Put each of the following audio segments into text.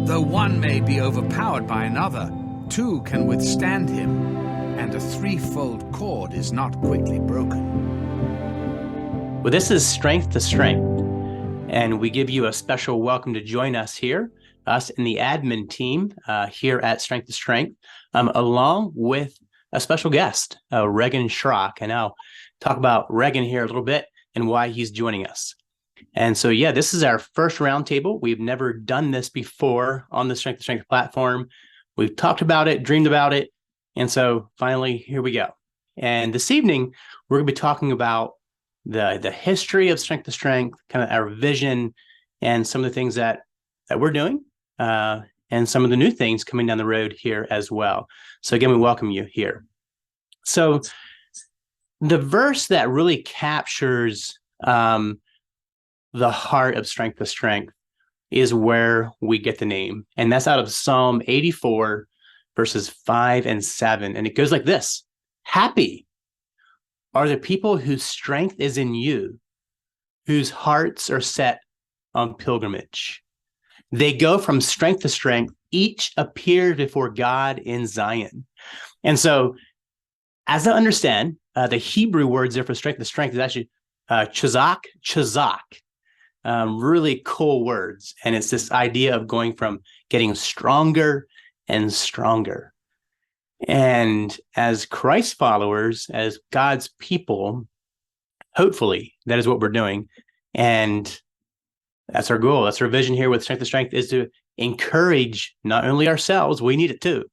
Though one may be overpowered by another, two can withstand him, and a threefold cord is not quickly broken. Well, this is Strength to Strength, and we give you a special welcome to join us here, us in the admin team here at Strength to Strength, along with a special guest, Reagan Schrock, and I'll talk about Reagan here a little bit and why he's joining us. And so, yeah, this is our first roundtable. We've never done this before on the Strength to Strength platform. We've talked about it, dreamed about it, and so finally, here we go. And this evening, we're going to be talking about the history of Strength to Strength, kind of our vision, and some of the things that we're doing, and some of the new things coming down the road here as well. So again, we welcome you here. So the verse that really captures the heart of Strength to Strength is where we get the name. And that's out of Psalm 84, verses 5 and 7. And it goes like this: Happy are the people whose strength is in you, whose hearts are set on pilgrimage. They go from strength to strength, each appear before God in Zion. And so, as I understand, the Hebrew words there for strength to strength is actually chazak. Really cool words. And it's this idea of going from getting stronger and stronger. And as Christ followers, as God's people, hopefully that is what we're doing. And that's our goal. That's our vision here with Strength to Strength, is to encourage not only ourselves, we need it too.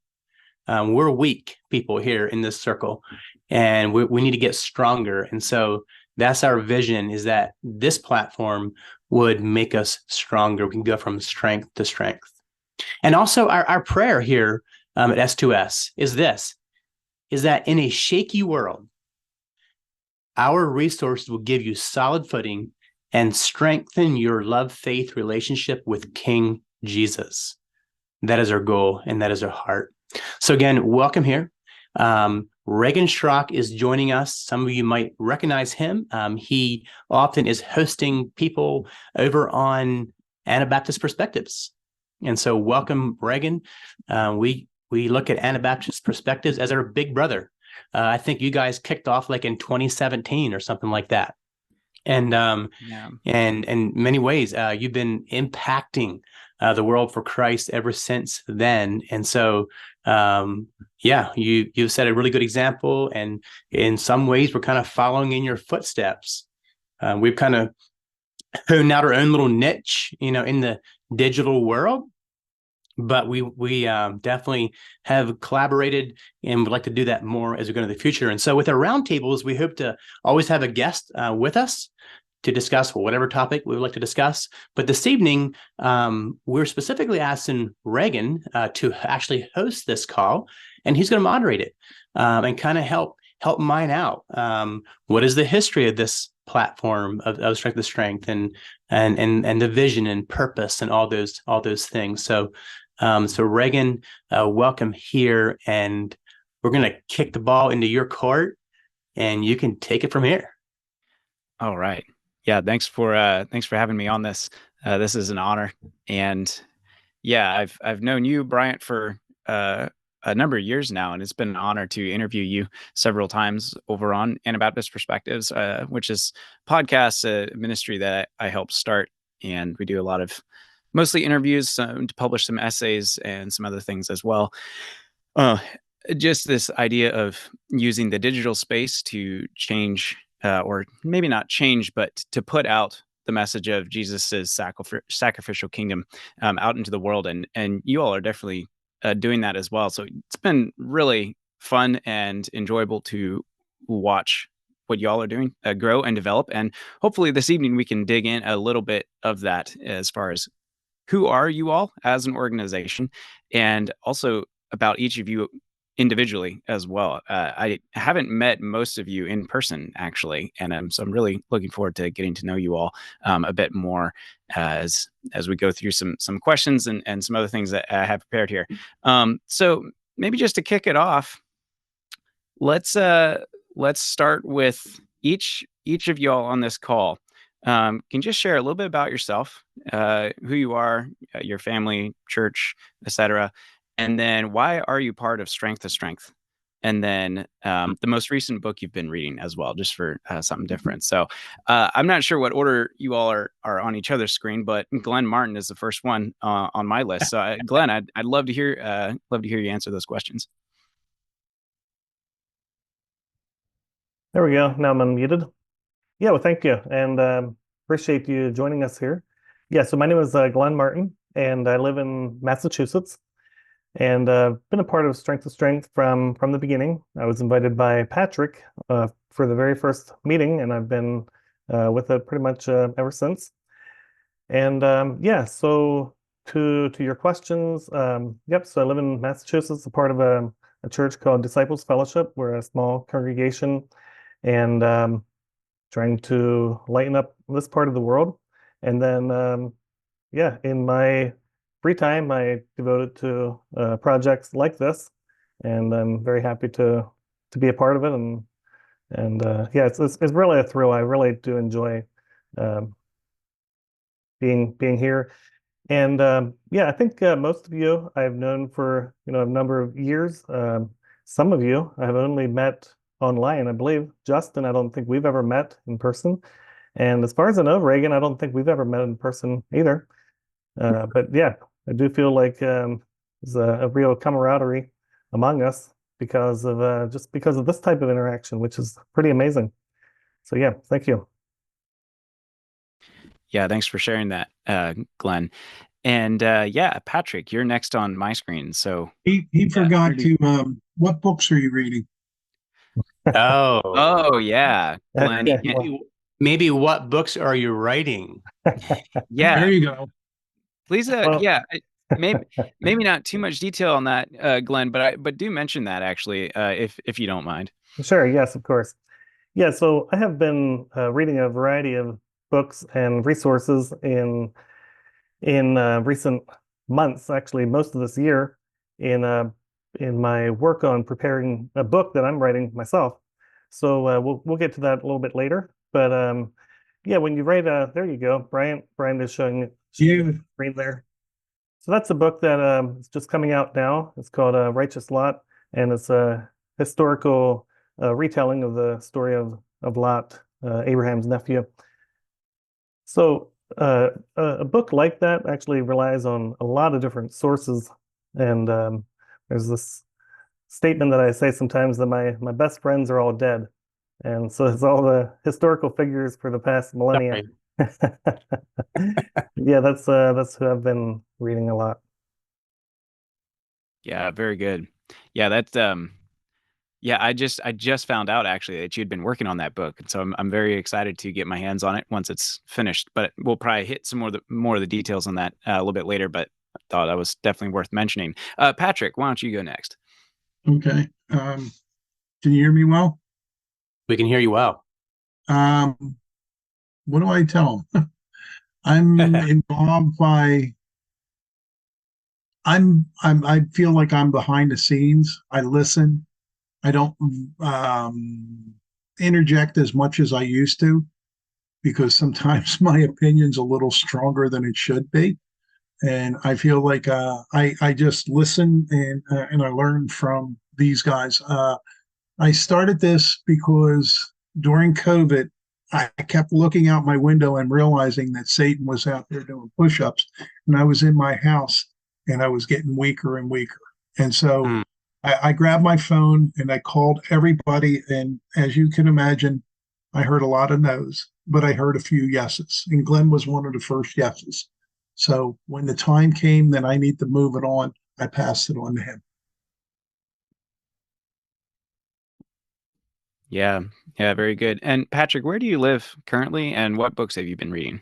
We're weak people here in this circle, and we need to get stronger. And so that's our vision, is that this platform would make us stronger. We can go from strength to strength. And also our prayer here at S2S is that in a shaky world, our resources will give you solid footing and strengthen your love-faith relationship with King Jesus. That is our goal, and that is our heart. So again, welcome here. Reagan Schrock is joining us. Some of you might recognize him. He often is hosting people over on Anabaptist Perspectives. And so welcome, Reagan. We look at Anabaptist Perspectives as our big brother. I think you guys kicked off like in 2017 or something like that. And in many ways, you've been impacting the world for Christ ever since then. And so, you've set a really good example. And in some ways, we're kind of following in your footsteps. We've kind of honed out our own little niche, in the digital world. But we definitely have collaborated and would like to do that more as we go into the future. And so with our roundtables, we hope to always have a guest with us to discuss whatever topic we would like to discuss. But this evening, we're specifically asking Reagan to actually host this call, and he's going to moderate it and kind of help mine out. What is the history of this platform of Strength to Strength, and the vision and purpose and all those things. So Reagan, welcome here, and we're going to kick the ball into your court, and you can take it from here. All right. Yeah. Thanks for having me on this. This is an honor. And yeah, I've known you, Bryant, for a number of years now, and it's been an honor to interview you several times over on Anabaptist Perspectives, which is podcast, ministry that I helped start. And we do a lot of mostly interviews, to publish some essays and some other things as well. Just this idea of using the digital space to change, or maybe not change, but to put out the message of Jesus's sacrificial kingdom out into the world. And you all are definitely doing that as well. So it's been really fun and enjoyable to watch what y'all are doing grow and develop. And hopefully this evening we can dig in a little bit of that as far as who are you all as an organization, and also about each of you individually as well. I haven't met most of you in person, actually, and so I'm really looking forward to getting to know you all a bit more as we go through some questions and some other things that I have prepared here. So maybe just to kick it off, let's start with each of y'all on this call. Can you just share a little bit about yourself, who you are, your family, church, etc., and then why are you part of Strength to Strength? And then the most recent book you've been reading as well, just for something different. So I'm not sure what order you all are on each other's screen, but Glenn Martin is the first one on my list. So Glenn, I'd love to hear you answer those questions. There we go. Now I'm unmuted. Yeah, well, thank you, and appreciate you joining us here. Yeah, so my name is Glenn Martin, and I live in Massachusetts, and been a part of Strength to Strength from the beginning. I was invited by Patrick for the very first meeting, and I've been with it pretty much ever since. And yeah, so to your questions, yep. So I live in Massachusetts, a part of a church called Disciples Fellowship. We're a small congregation, and trying to lighten up this part of the world. And then, yeah, in my free time, I devote it to projects like this, and I'm very happy to be a part of it. And yeah, it's really a thrill. I really do enjoy um, being here. And yeah, I think most of you I've known for a number of years. Some of you I have only met online, I believe. Justin, I don't think we've ever met in person. And as far as I know, Reagan, I don't think we've ever met in person either. But yeah, I do feel like there's a real camaraderie among us because of just because of this type of interaction, which is pretty amazing. So yeah, thank you. Yeah, thanks for sharing that, Glenn. And yeah, Patrick, you're next on my screen. So He forgot to, what books are you reading? oh yeah, Glenn. Maybe what books are you writing? Yeah, There you go. please. Well, Yeah, maybe not too much detail on that, Glenn, but do mention that actually, if you don't mind. Sure, yes, of course. Yeah, so I have been reading a variety of books and resources in recent months, actually most of this year, in my work on preparing a book that I'm writing myself. So we'll get to that a little bit later. But yeah, when you write, there you go, Brian is showing You, the screen there. So that's a book that is just coming out now. It's called Righteous Lot, and it's a historical retelling of the story of Lot, Abraham's nephew. So a book like that actually relies on a lot of different sources, and there's this statement that I say sometimes that my best friends are all dead, and so it's all the historical figures for the past millennia. Yeah, that's who I've been reading a lot. Yeah, very good. Yeah, that's yeah, I just found out actually that you'd been working on that book, and so I'm very excited to get my hands on it once it's finished. But we'll probably hit some more of the details on that a little bit later. But I thought that was definitely worth mentioning. Patrick, why don't you go next? okay. Can you hear me well? We can hear you well. What do I tell them? I'm involved by, I feel like I'm behind the scenes. I listen. I don't interject as much as I used to because sometimes my opinion's a little stronger than it should be. And I feel like I just listen and I learn from these guys. I started this because during COVID, I kept looking out my window and realizing that Satan was out there doing push-ups, and I was in my house and I was getting weaker and weaker. And so I grabbed my phone and I called everybody. And as you can imagine, I heard a lot of no's, but I heard a few yeses. And Glenn was one of the first yeses. So when the time came that I need to move it on, I passed it on to him. Yeah, yeah, very good. And Patrick, where do you live currently, and what books have you been reading?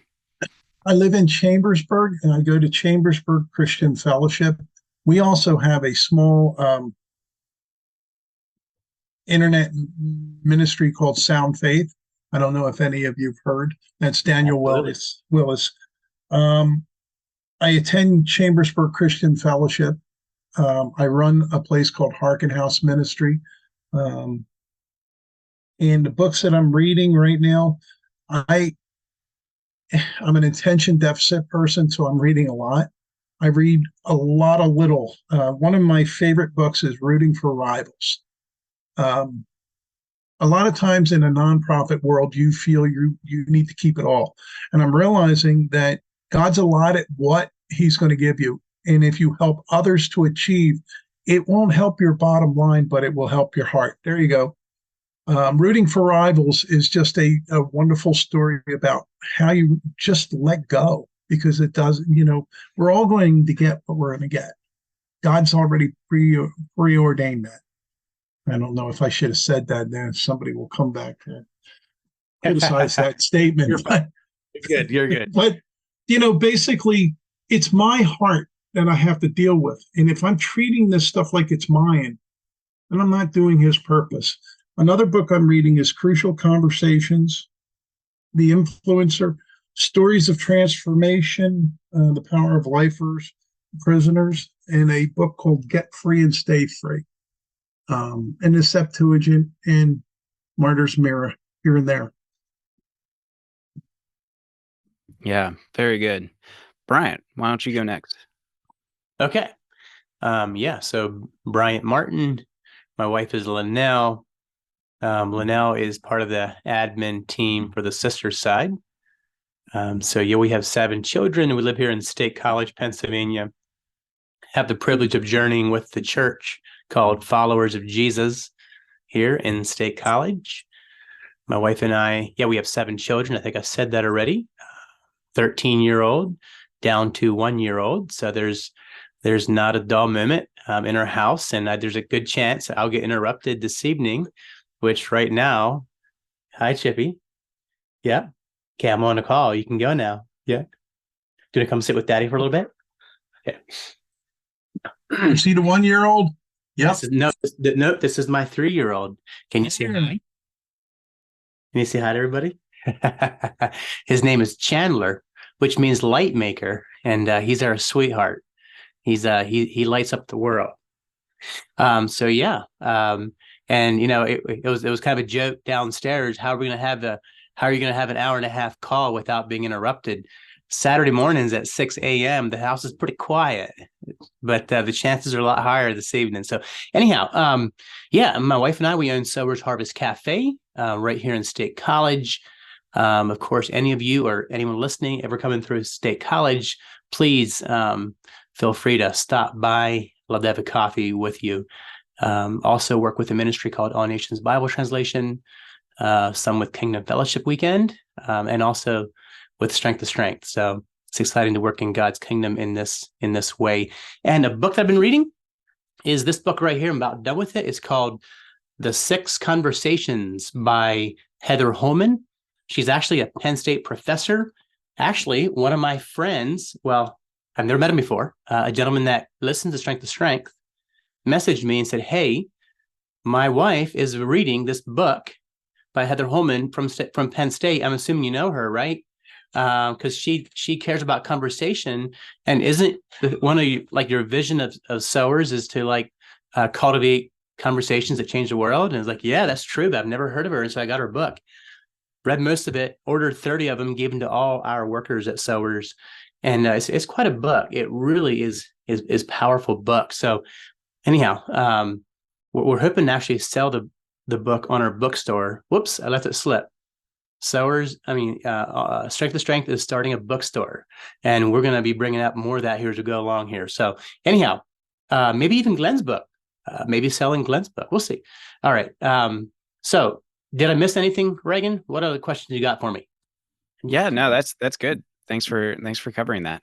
I live in Chambersburg and I go to Chambersburg Christian Fellowship. We also have a small internet ministry called Sound Faith. I don't know if any of you've heard. That's Daniel Willis. I attend Chambersburg Christian Fellowship. I run a place called Harkin House Ministry. And the books that I'm reading right now, I I'm an attention deficit person, so I'm reading a lot. I read a lot of little. One of my favorite books is Rooting for Rivals. Um, a lot of times in a nonprofit world, you feel you need to keep it all. And I'm realizing that God's allotted what he's going to give you. And if you help others to achieve, it won't help your bottom line, but it will help your heart. There you go. Rooting for Rivals is just a wonderful story about how you just let go, because it does, we're all going to get what we're going to get. God's already preordained that. I don't know if I should have said that, then somebody will come back and criticize that statement. You're fine. You're good. You're good. But, basically, it's my heart that I have to deal with. And if I'm treating this stuff like it's mine, then I'm not doing his purpose. Another book I'm reading is Crucial Conversations, The Influencer, Stories of Transformation, The Power of Lifers, Prisoners, and a book called Get Free and Stay Free. And the Septuagint and Martyr's Mirror here and there. Yeah, very good. Bryant, why don't you go next? Okay. So Bryant Martin, my wife is Linnell. Linnell is part of the admin team for the sister side. We have 7 children. We live here in State College, Pennsylvania. Have the privilege of journeying with the church called Followers of Jesus here in State College. My wife and I, we have 7 children. I think I said that already. 13-year-old down to 1-year-old. So there's not a dull moment in our house, and there's a good chance I'll get interrupted this evening, which right now, hi, Chippy. Yeah. Okay, I'm on a call. You can go now. Yeah. Do you want to come sit with Daddy for a little bit? Okay. You see the 1-year-old? Yep. This is my 3-year-old. Can you say hi? Can you say hi to everybody? His name is Chandler, which means light maker, and he's our sweetheart. He lights up the world. And it was kind of a joke downstairs. How are you going to have an hour and a half call without being interrupted? Saturday mornings at 6 a.m. the house is pretty quiet, but the chances are a lot higher this evening. So anyhow, my wife and I, we own Sowers Harvest Cafe right here in State College. Of course, any of you or anyone listening ever coming through State College, please feel free to stop by. Love to have a coffee with you. Also work with a ministry called All Nations Bible Translation, some with Kingdom Fellowship Weekend, and also with Strength to Strength. So it's exciting to work in God's kingdom in this way. And a book that I've been reading is this book right here. I'm about done with it. It's called The 6 Conversations by Heather Holman. She's actually a Penn State professor. Actually, one of my friends, well, I've never met him before, a gentleman that listens to Strength to Strength, messaged me and said, hey, my wife is reading this book by Heather Holman from Penn State. I'm assuming you know her, right? Because she cares about conversation, and isn't one of your vision of Sowers is to cultivate conversations that change the world? And it's like, yeah, that's true, but I've never heard of her, and so I got her book, read most of it, ordered 30 of them, gave them to all our workers at Sowers, and it's quite a book. It really is powerful book. So anyhow, we're hoping to actually sell the book on our bookstore. Whoops, I left it slip. Strength to Strength is starting a bookstore, and we're going to be bringing up more of that here as we go along here. So anyhow, maybe even Glenn's book, maybe selling Glenn's book. We'll see. All right. So did I miss anything, Reagan? What other questions you got for me? Yeah, no, that's good. Thanks for covering that.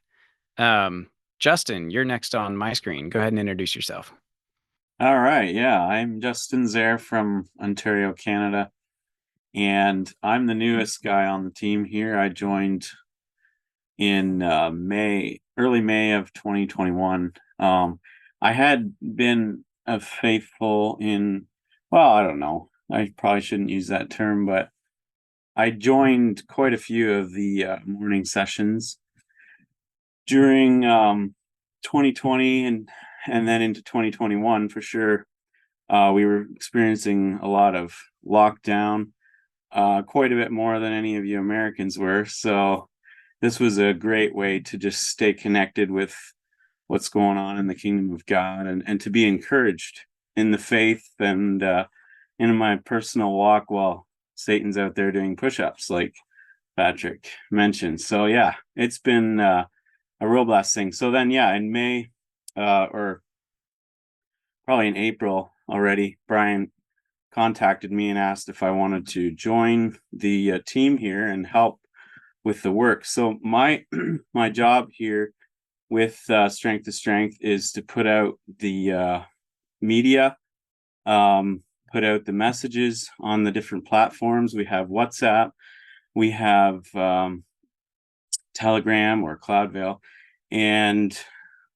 Justin, you're next on my screen. Go ahead and introduce yourself. All right. Yeah, I'm Justin Zare from Ontario, Canada. And I'm the newest guy on the team here. I joined in early May of 2021. I had been faithful in, well, I don't know. I probably shouldn't use that term, but I joined quite a few of the morning sessions during 2020 and then into 2021 for sure. We were experiencing a lot of lockdown. Quite a bit more than any of you Americans were. So this was a great way to just stay connected with what's going on in the kingdom of God, and to be encouraged in the faith and in my personal walk while Satan's out there doing push-ups, like Patrick mentioned. So yeah, it's been a real blessing. So then, yeah, in May, or probably in April already, Brian contacted me and asked if I wanted to join the team here and help with the work. So my my job here with Strength to Strength is to put out the media, put out the messages on the different platforms. We have WhatsApp, we have Telegram or Cloudveil, and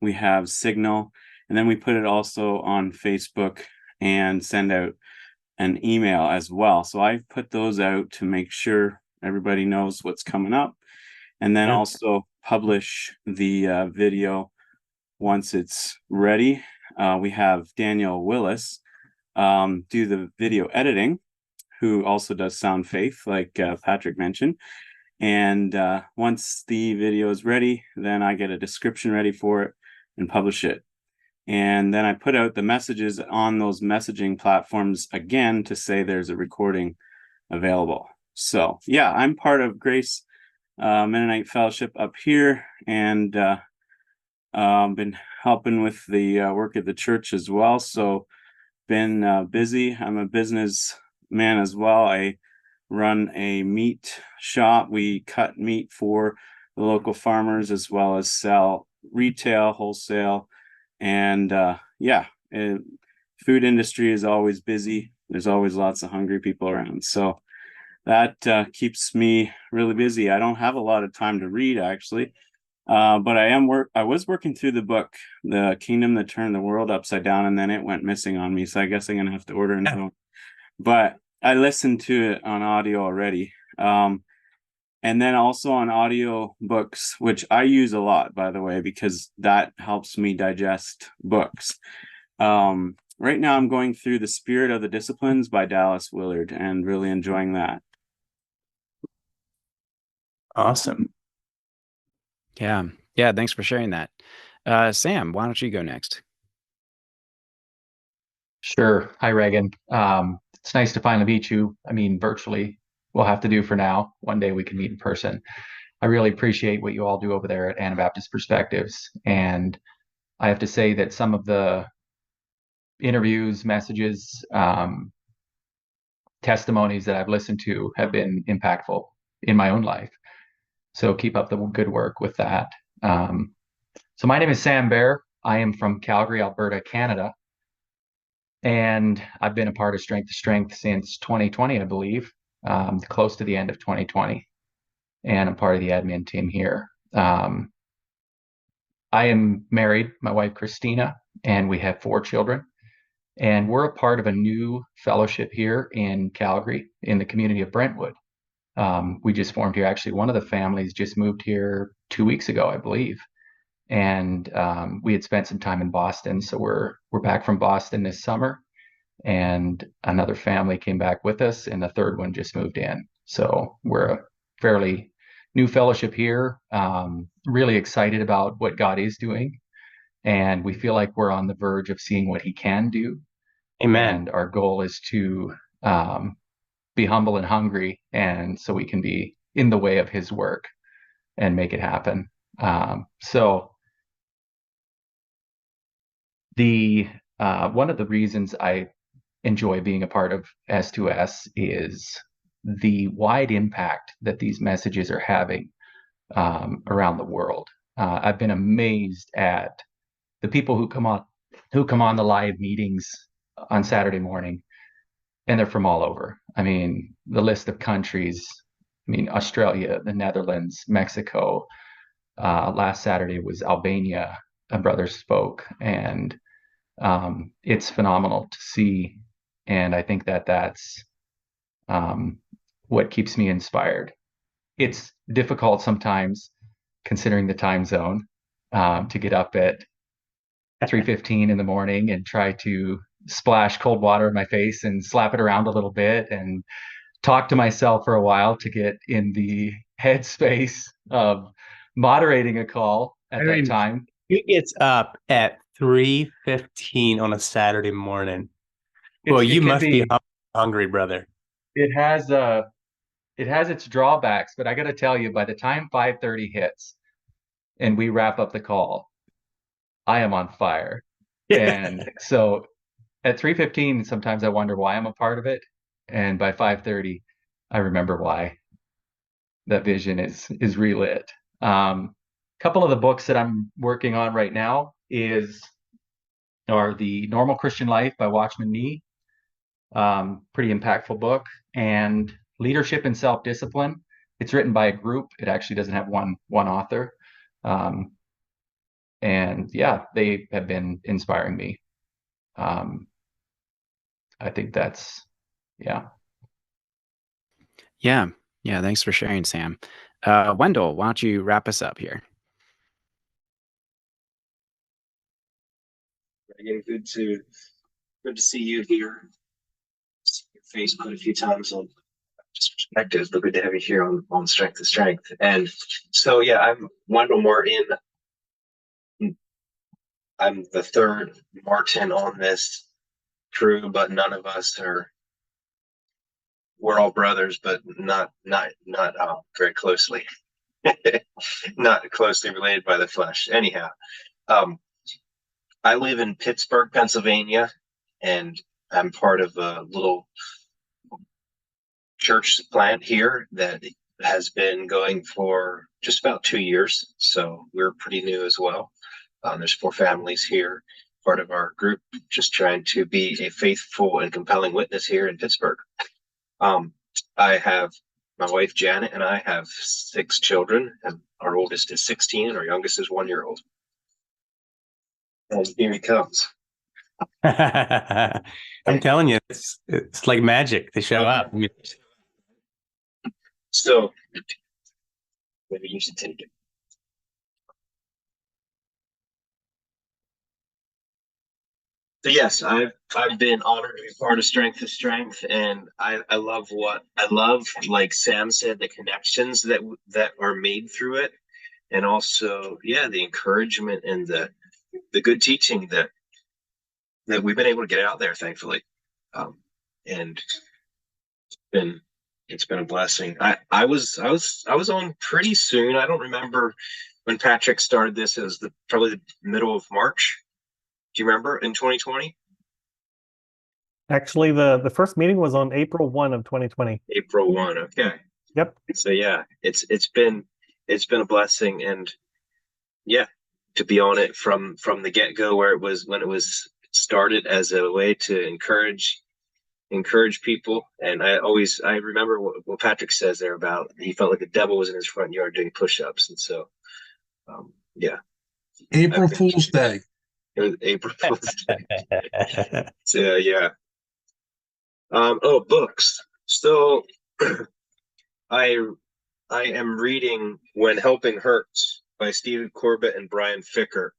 we have Signal, and then we put it also on Facebook and send out an email as well. So I put those out to make sure everybody knows what's coming up, and then also publish the video once it's ready. We have Daniel Willis do the video editing, who also does Sound Faith, like Patrick mentioned. And once the video is ready, then I get a description ready for it and publish it. And then I put out the messages on those messaging platforms again to say there's a recording available. So yeah, I'm part of Grace Mennonite Fellowship up here, and been helping with the work at the church as well. So been busy. I'm a businessman as well. I run a meat shop. We cut meat for the local farmers as well as sell retail, wholesale, and food industry is always busy. There's always lots of hungry people around. So that keeps me really busy. I don't have a lot of time to read, actually. But I was working through the book, The Kingdom That Turned the World Upside Down, and then it went missing on me. So I guess I'm going to have to order another one. But I listened to it on audio already. And then also on audio books, which I use a lot, by the way, because that helps me digest books. Right now I'm going through The Spirit of the Disciplines by Dallas Willard and really enjoying that. Awesome. Yeah. Thanks for sharing that. Sam, why don't you go next? Sure. Hi, Reagan. It's nice to finally meet you. I mean, virtually we'll have to do for now. One day we can meet in person. I really appreciate what you all do over there at Anabaptist Perspectives. And I have to say that some of the interviews, messages, testimonies that I've listened to have been impactful in my own life. So keep up the good work with that. So my name is Sam Bear. I am from Calgary, Alberta, Canada. And I've been a part of Strength to Strength since 2020, I believe, close to the end of 2020. And I'm part of the admin team here. I am married, my wife, Christina, and we have 4 children. And we're a part of a new fellowship here in Calgary in the community of Brentwood. We just formed here. Actually, one of the families just moved here 2 weeks ago, I believe. And we had spent some time in Boston. So we're back from Boston this summer. And another family came back with us, and the third one just moved in. So we're a fairly new fellowship here. Really excited about what God is doing. And we feel like we're on the verge of seeing what he can do. Amen. And our goal is to be humble and hungry, and so we can be in the way of his work and make it happen. So one of the reasons I enjoy being a part of S2S is the wide impact that these messages are having around the world. I've been amazed at the people who come on the live meetings on Saturday morning, and they're from all over. I mean, the list of countries, Australia, the Netherlands, Mexico. Last Saturday was Albania. A brother spoke, and it's phenomenal to see. And I think that that's what keeps me inspired. It's difficult sometimes, considering the time zone, to get up at 3:15 in the morning and try to splash cold water in my face and slap it around a little bit and talk to myself for a while to get in the headspace of moderating a call at that time. He gets up at 3:15 on a Saturday morning. Well, you must be hungry, brother. It has its drawbacks, but I got to tell you, by the time 5:30 hits and we wrap up the call, I am on fire. And so at 3:15, sometimes I wonder why I'm a part of it, and by 5:30, I remember why. That vision is relit. Couple of the books that I'm working on right now are The Normal Christian Life by Watchman Nee, pretty impactful book, and Leadership and Self-Discipline. It's written by a group. It actually doesn't have one author. And yeah, they have been inspiring me. I think that's, yeah. Yeah. Thanks for sharing, Sam. Wendell, why don't you wrap us up here? Again, good to see you here. See your face quite a few times on Perspectives, but good to have you here on Strength to Strength. And so, yeah, I'm Wendell Martin. I'm the third Martin on this crew, but none of us are. We're all brothers, but not very closely, not closely related by the flesh. Anyhow, I live in Pittsburgh, Pennsylvania, and I'm part of a little church plant here that has been going for just about 2 years. So we're pretty new as well. There's 4 families here, part of our group, just trying to be a faithful and compelling witness here in Pittsburgh. I have my wife, Janet, and I have 6 children, and our oldest is 16 and our youngest is 1-year-old. And here he comes. I'm telling you, it's like magic. They show up. So maybe you should take it. So yes, I've been honored to be part of Strength to Strength, and I love like Sam said, the connections that are made through it, and also the encouragement and the good teaching that we've been able to get out there, thankfully, and it's been a blessing. I was on pretty soon. I don't remember when Patrick started this. It was probably the middle of March. Do you remember in 2020? Actually, the first meeting was on April 1 of 2020. April 1. Okay. Yep. So yeah, it's been a blessing, and to be on it from the get-go, when it was started as a way to encourage people. And I remember what Patrick says there about he felt like the devil was in his front yard doing push-ups. And so April Fool's Day. It was April Fool's Day. So yeah. Books. So I am reading When Helping Hurts by Stephen Corbett and Brian Ficker.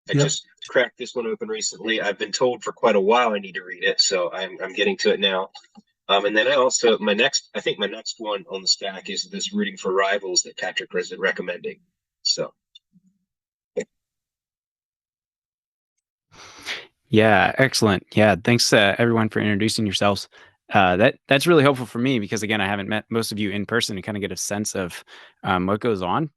I just cracked this one open recently. I've been told for quite a while I need to read it, so I'm getting to it now. And then I also my next one on the stack is this Rooting for Rivals that Patrick was recommending. So Yeah, excellent. Yeah, thanks everyone for introducing yourselves. That's really helpful for me because again, I haven't met most of you in person to kind of get a sense of what goes on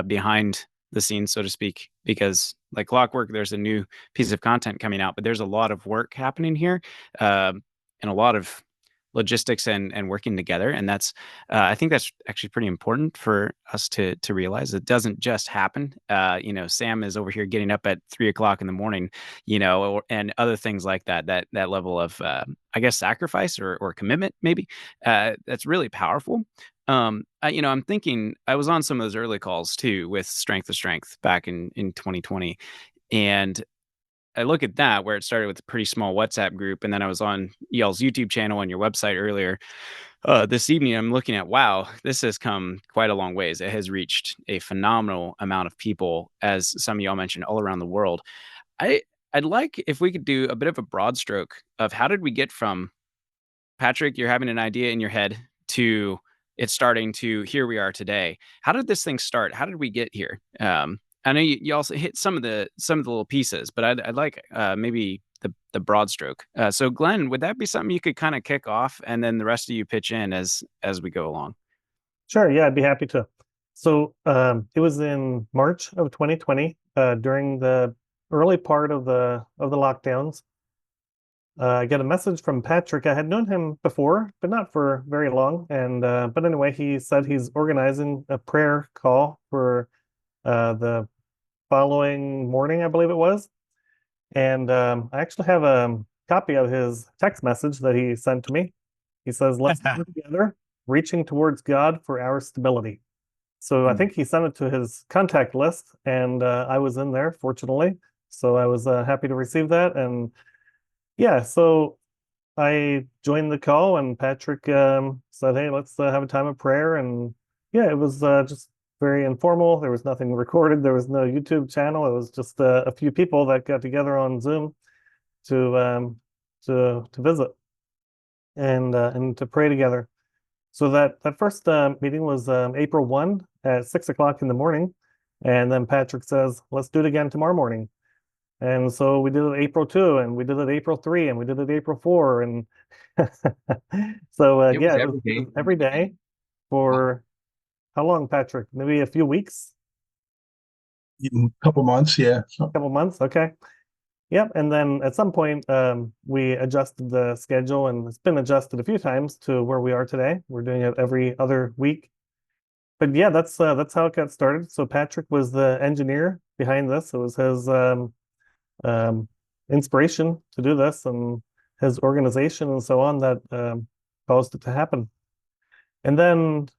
behind the scenes, so to speak. Because like clockwork, there's a new piece of content coming out, but there's a lot of work happening here and a lot of logistics and working together. And that's I think that's actually pretty important for us to realize. It doesn't just happen. Sam is over here getting up at 3 o'clock in the morning, and other things like that level of I guess sacrifice or commitment maybe that's really powerful. I'm thinking I was on some of those early calls too with Strength to Strength back in 2020, and I look at that where it started with a pretty small WhatsApp group, and then I was on y'all's YouTube channel and your website earlier. This evening, I'm looking at, wow, this has come quite a long ways. It has reached a phenomenal amount of people, as some of y'all mentioned, all around the world. I'd like if we could do a bit of a broad stroke of how did we get from Patrick, you're having an idea in your head to it's starting to here we are today. How did this thing start? How did we get here? I know you also hit some of the little pieces, but I'd like maybe the broad stroke. So Glenn, would that be something you could kind of kick off, and then the rest of you pitch in as we go along? Sure. Yeah, I'd be happy to. So it was in March of 2020, during the early part of the lockdowns. I got a message from Patrick. I had known him before, but not for very long. And but anyway, he said he's organizing a prayer call for the following morning, I believe it was. And I actually have a copy of his text message that he sent to me. He says, "Let's come together, reaching towards God for our stability." So I think he sent it to his contact list, and I was in there, fortunately. So I was happy to receive that. And yeah, so I joined the call, and Patrick said, "Hey, let's have a time of prayer." And yeah, it was just very informal. There was nothing recorded. There was no YouTube channel. It was just a few people that got together on Zoom to visit and to pray together. So that first meeting was April 1 at 6 o'clock in the morning. And then Patrick says, "Let's do it again tomorrow morning." And so we did it April 2, and we did it April 3, and we did it April 4. And so It was yeah, every day. it was every day for how long, Patrick? Maybe a few weeks? A couple months, yeah. A couple months? Okay. Yep. And then at some point, we adjusted the schedule, and it's been adjusted a few times to where we are today. We're doing it every other week. But yeah, that's how it got started. So Patrick was the engineer behind this. It was his inspiration to do this, and his organization and so on that caused it to happen. And then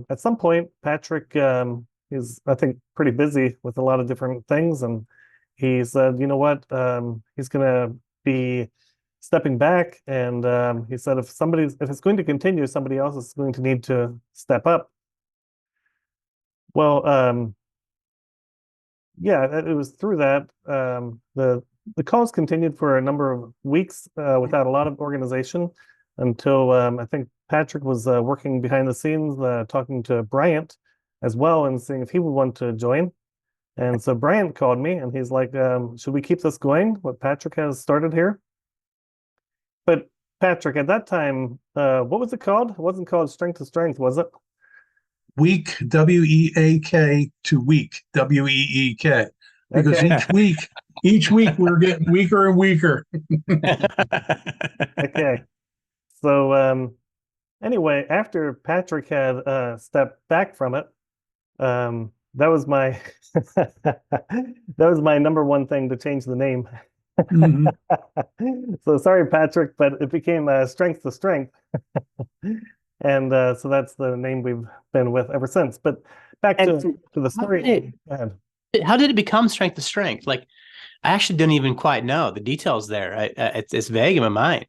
at some point, Patrick is, I think, pretty busy with a lot of different things, and he said, "You know what? He's going to be stepping back." And he said, if it's going to continue, somebody else is going to need to step up. Well, yeah, it was through that. The calls continued for a number of weeks without a lot of organization until I think Patrick was working behind the scenes, talking to Bryant as well, and seeing if he would want to join. And so Bryant called me, and he's like, "Should we keep this going, what Patrick has started here?" But Patrick, at that time, what was it called? It wasn't called Strength to Strength, was it? Week, WEAK, to week, WEEK. Because Okay. each week we're getting weaker and weaker. Okay. So anyway, after Patrick had stepped back from it, that was my that was my number one thing to change the name. Mhm. So sorry, Patrick, but it became Strength to Strength. And so that's the name we've been with ever since. But back to the story. Go ahead. How did it become Strength to Strength? Like, I actually didn't even quite know the details there. It's vague in my mind.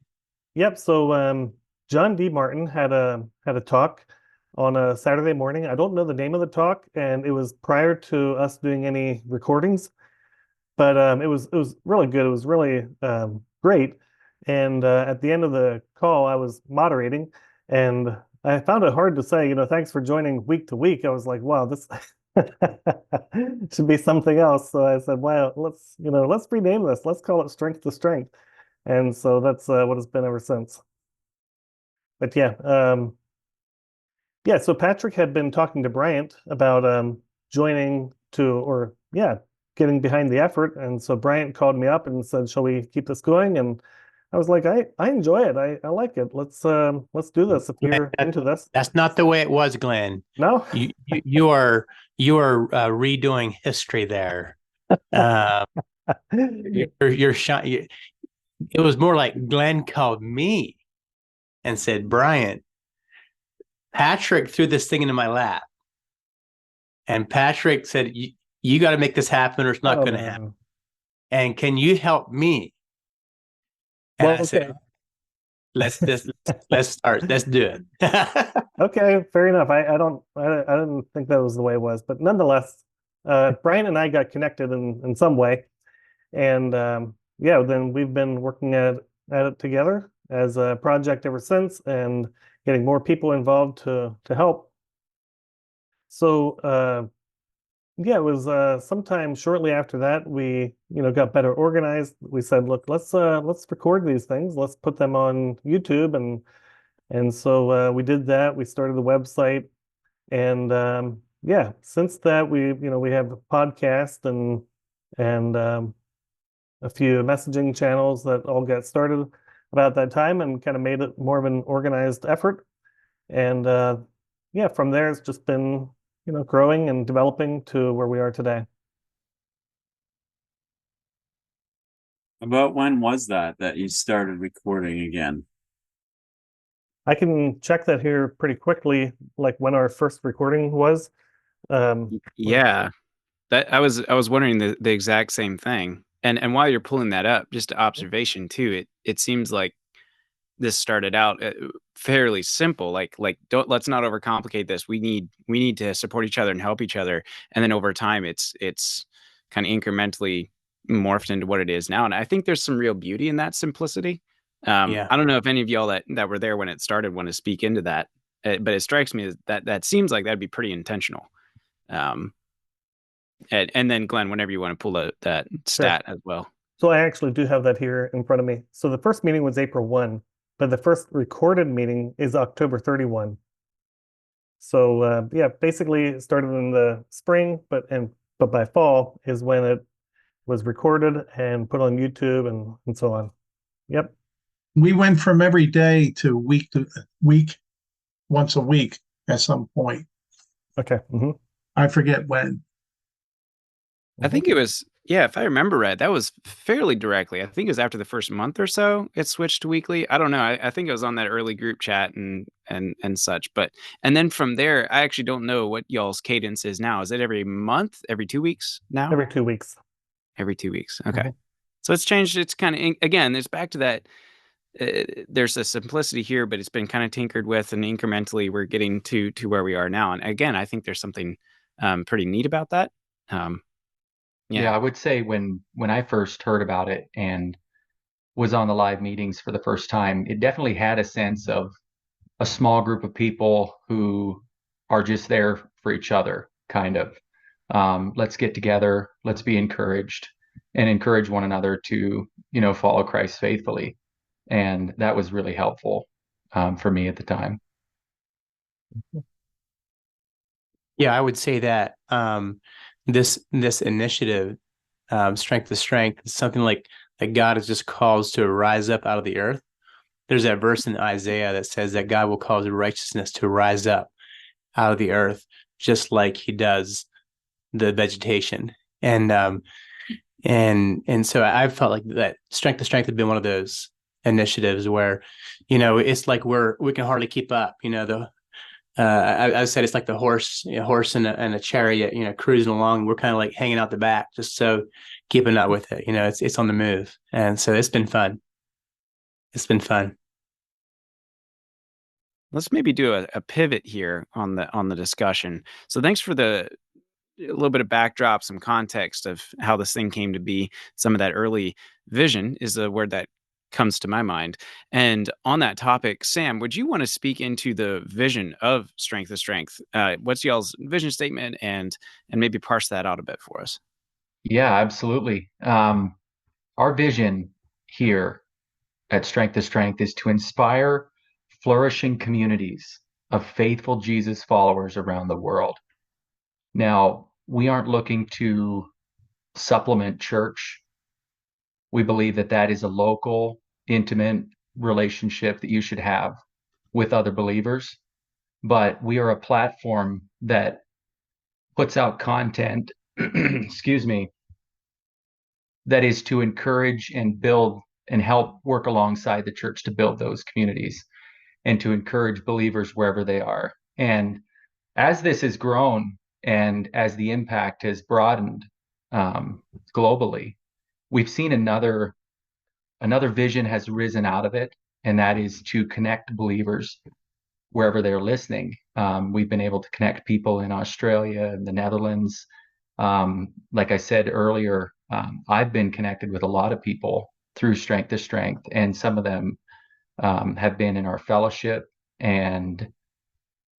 Yep. So John D. Martin had a talk on a Saturday morning. I don't know the name of the talk, and it was prior to us doing any recordings, but it was really good. It was really great. And at the end of the call, I was moderating, and I found it hard to say, "Thanks for joining week to week." I was like, "Wow, this should be something else." So I said, "Well, let's rename this. Let's call it Strength to Strength." And so that's what it's been ever since. But yeah, so Patrick had been talking to Bryant about joining getting behind the effort. And so Bryant called me up and said, "Shall we keep this going?" And I was like, I enjoy it. I like it. Let's do this if you're into this. That's not the way it was, Glenn. No? You are redoing history there. You're shy. It was more like Glenn called me and said, "Bryant, Patrick threw this thing into my lap." And Patrick said, you got to make this happen or it's not going to happen. And can you help me? And Well, I said, let's start. Let's do it. Okay, fair enough. I didn't think that was the way it was, but nonetheless, Brian and I got connected in some way. And then we've been working at it together. as a project ever since, and getting more people involved to help. So yeah, it was sometime shortly after that we got better organized. We said, look, let's record these things, let's put them on YouTube, and so we did that. We started the website, and yeah, since that we have a podcast and a few messaging channels that all got started about that time and kind of made it more of an organized effort. And yeah, from there it's just been growing and developing to where we are today. About when was that you started recording again? I can check that here pretty quickly, like when our first recording was. Yeah, that I was wondering the exact same thing. And while you're pulling that up, just observation too, it seems like this started out fairly simple. Like let's not overcomplicate this. We need to support each other and help each other. And then over time, it's kind of incrementally morphed into what it is now. And I think there's some real beauty in that simplicity. Yeah. I don't know if any of y'all that were there when it started want to speak into that, but it strikes me that seems like that'd be pretty intentional. And then Glenn, whenever you want to pull that stat as well. So I actually do have that here in front of me. So the first meeting was April 1, but the first recorded meeting is October 31. So yeah, basically it started in the spring, but by fall is when it was recorded and put on YouTube and so on. Yep. We went from every day to week, once a week at some point. Okay. Mm-hmm. I forget when. I think it was, yeah, if I remember right, that was fairly directly. I think it was after the first month or so, it switched to weekly. I don't know. I think it was on that early group chat and such. And then from there, I actually don't know what y'all's cadence is now. Is it every month, every 2 weeks now? Every 2 weeks. Every 2 weeks. Okay. Mm-hmm. So it's changed. It's kind of, again, it's back to that. There's a simplicity here, but it's been kind of tinkered with, and incrementally we're getting to where we are now. And again, I think there's something pretty neat about that. Yeah, I would say when I first heard about it and was on the live meetings for the first time, it definitely had a sense of a small group of people who are just there for each other, kind of. Let's get together, let's be encouraged, and encourage one another to, follow Christ faithfully. And that was really helpful for me at the time. Yeah, I would say that this initiative, Strength to Strength, is something like that God has just calls to rise up out of the earth. There's that verse in Isaiah that says that God will cause righteousness to rise up out of the earth, just like He does the vegetation. And so I felt like that Strength to Strength had been one of those initiatives where, it's like we can hardly keep up. I said it's like the horse and a chariot, cruising along. We're kind of like hanging out the back, just so keeping up with it. It's on the move, and so it's been fun. It's been fun. Let's maybe do a pivot here on the discussion. So thanks for a little bit of backdrop, some context of how this thing came to be. Some of that early vision is a word that comes to my mind. And on that topic, Sam, would you want to speak into the vision of Strength to Strength? What's y'all's vision statement, and maybe parse that out a bit for us? Yeah, absolutely. Our vision here at Strength to Strength is to inspire flourishing communities of faithful Jesus followers around the world. Now, we aren't looking to supplement church. We believe that is a local, intimate relationship that you should have with other believers. But we are a platform that puts out content, excuse me, that is to encourage and build and help work alongside the church to build those communities and to encourage believers wherever they are. And as this has grown and as the impact has broadened globally, we've seen another vision has risen out of it, and that is to connect believers wherever they're listening. We've been able to connect people in Australia and the Netherlands. Like I said earlier, I've been connected with a lot of people through Strength to Strength, and some of them have been in our fellowship. And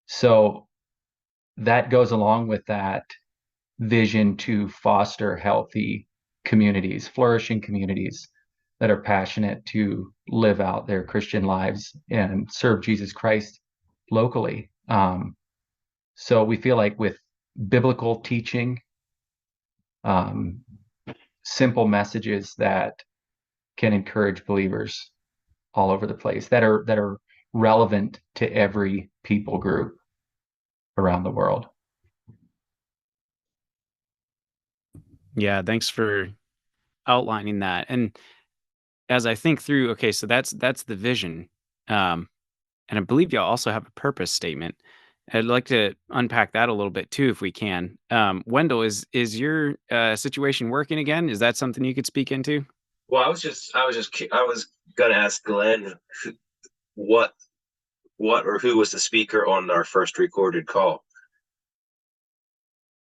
so that goes along with that vision to foster healthy communities, flourishing communities that are passionate to live out their Christian lives and serve Jesus Christ locally. So we feel like with biblical teaching, simple messages that can encourage believers all over the place, that are relevant to every people group around the world. Yeah, thanks for outlining that. And as I think through, okay, so that's the vision. And I believe y'all also have a purpose statement. I'd like to unpack that a little bit too, if we can. Wendell, is your situation working again? Is that something you could speak into? Well, I was gonna ask Glenn what or who was the speaker on our first recorded call.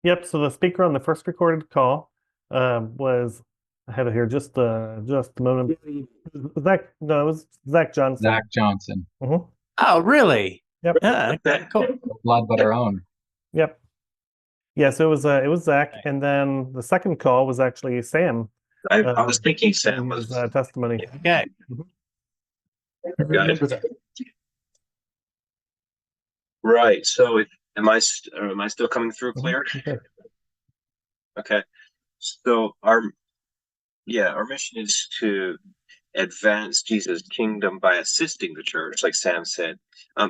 Yep. So the speaker on the first recorded call was, I have it here just a moment. Zach, no, it was Zach Johnson. Zach Johnson. Mhm. Oh, really? Yep. Okay, cool. Blood but our own. Yep. Yeah, so it was Zach, and then the second call was actually Sam. I was thinking Sam was testimony. Okay. Right. So am I still coming through clear? Okay. Okay. So our mission is to advance Jesus' kingdom by assisting the church, like Sam said,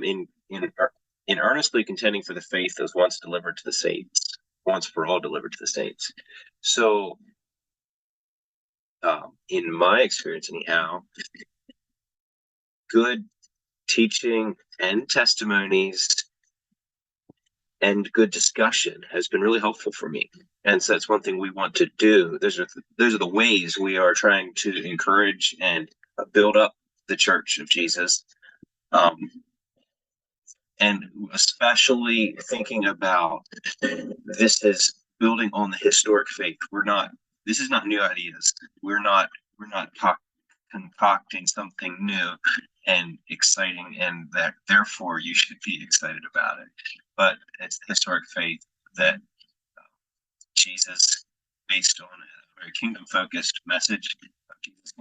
in earnestly contending for the faith that was once delivered to the saints, once for all delivered to the saints. So, in my experience, anyhow, good teaching and testimonies and good discussion has been really helpful for me. And so that's one thing we want to do. Those are the ways we are trying to encourage and build up the Church of Jesus. And especially thinking about this is building on the historic faith. This is not new ideas. We're not concocting something new and exciting, and that therefore you should be excited about it. But it's the historic faith that Jesus, based on a very kingdom-focused message of Jesus,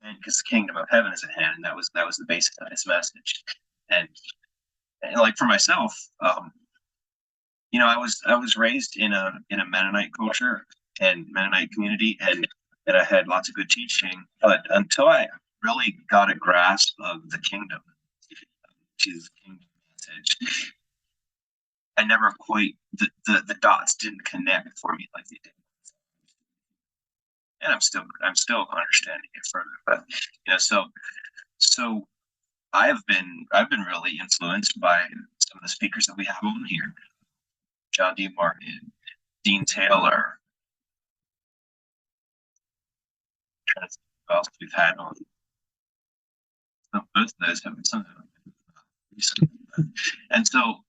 and because the kingdom of heaven is at hand, and that was the basis of his message. And like for myself, I was raised in a Mennonite culture and Mennonite community, and I had lots of good teaching, but until I really got a grasp of the kingdom, Jesus' kingdom message, I never quite the dots didn't connect for me like they did. And I'm still understanding it further, but so I've been really influenced by some of the speakers that we have on here. John D. Martin, Dean Taylor, who else we've had on. Both of those have been some of them recently. And so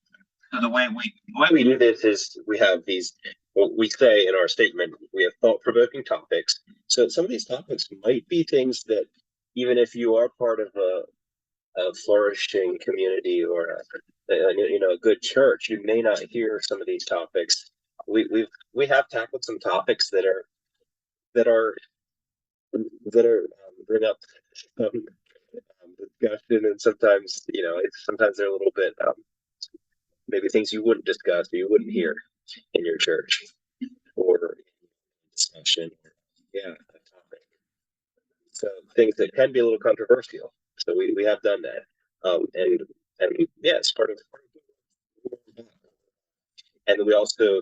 the way we do this is we have these, what we say in our statement, we have thought-provoking topics. So some of these topics might be things that even if you are part of a flourishing community or a good church, you may not hear some of these topics. We have tackled some topics that are bring up discussion, and sometimes sometimes they're a little bit maybe things you wouldn't discuss or you wouldn't hear in your church or discussion. Yeah, a topic. So things that can be a little controversial. So we have done that, and yeah, it's part of. And we also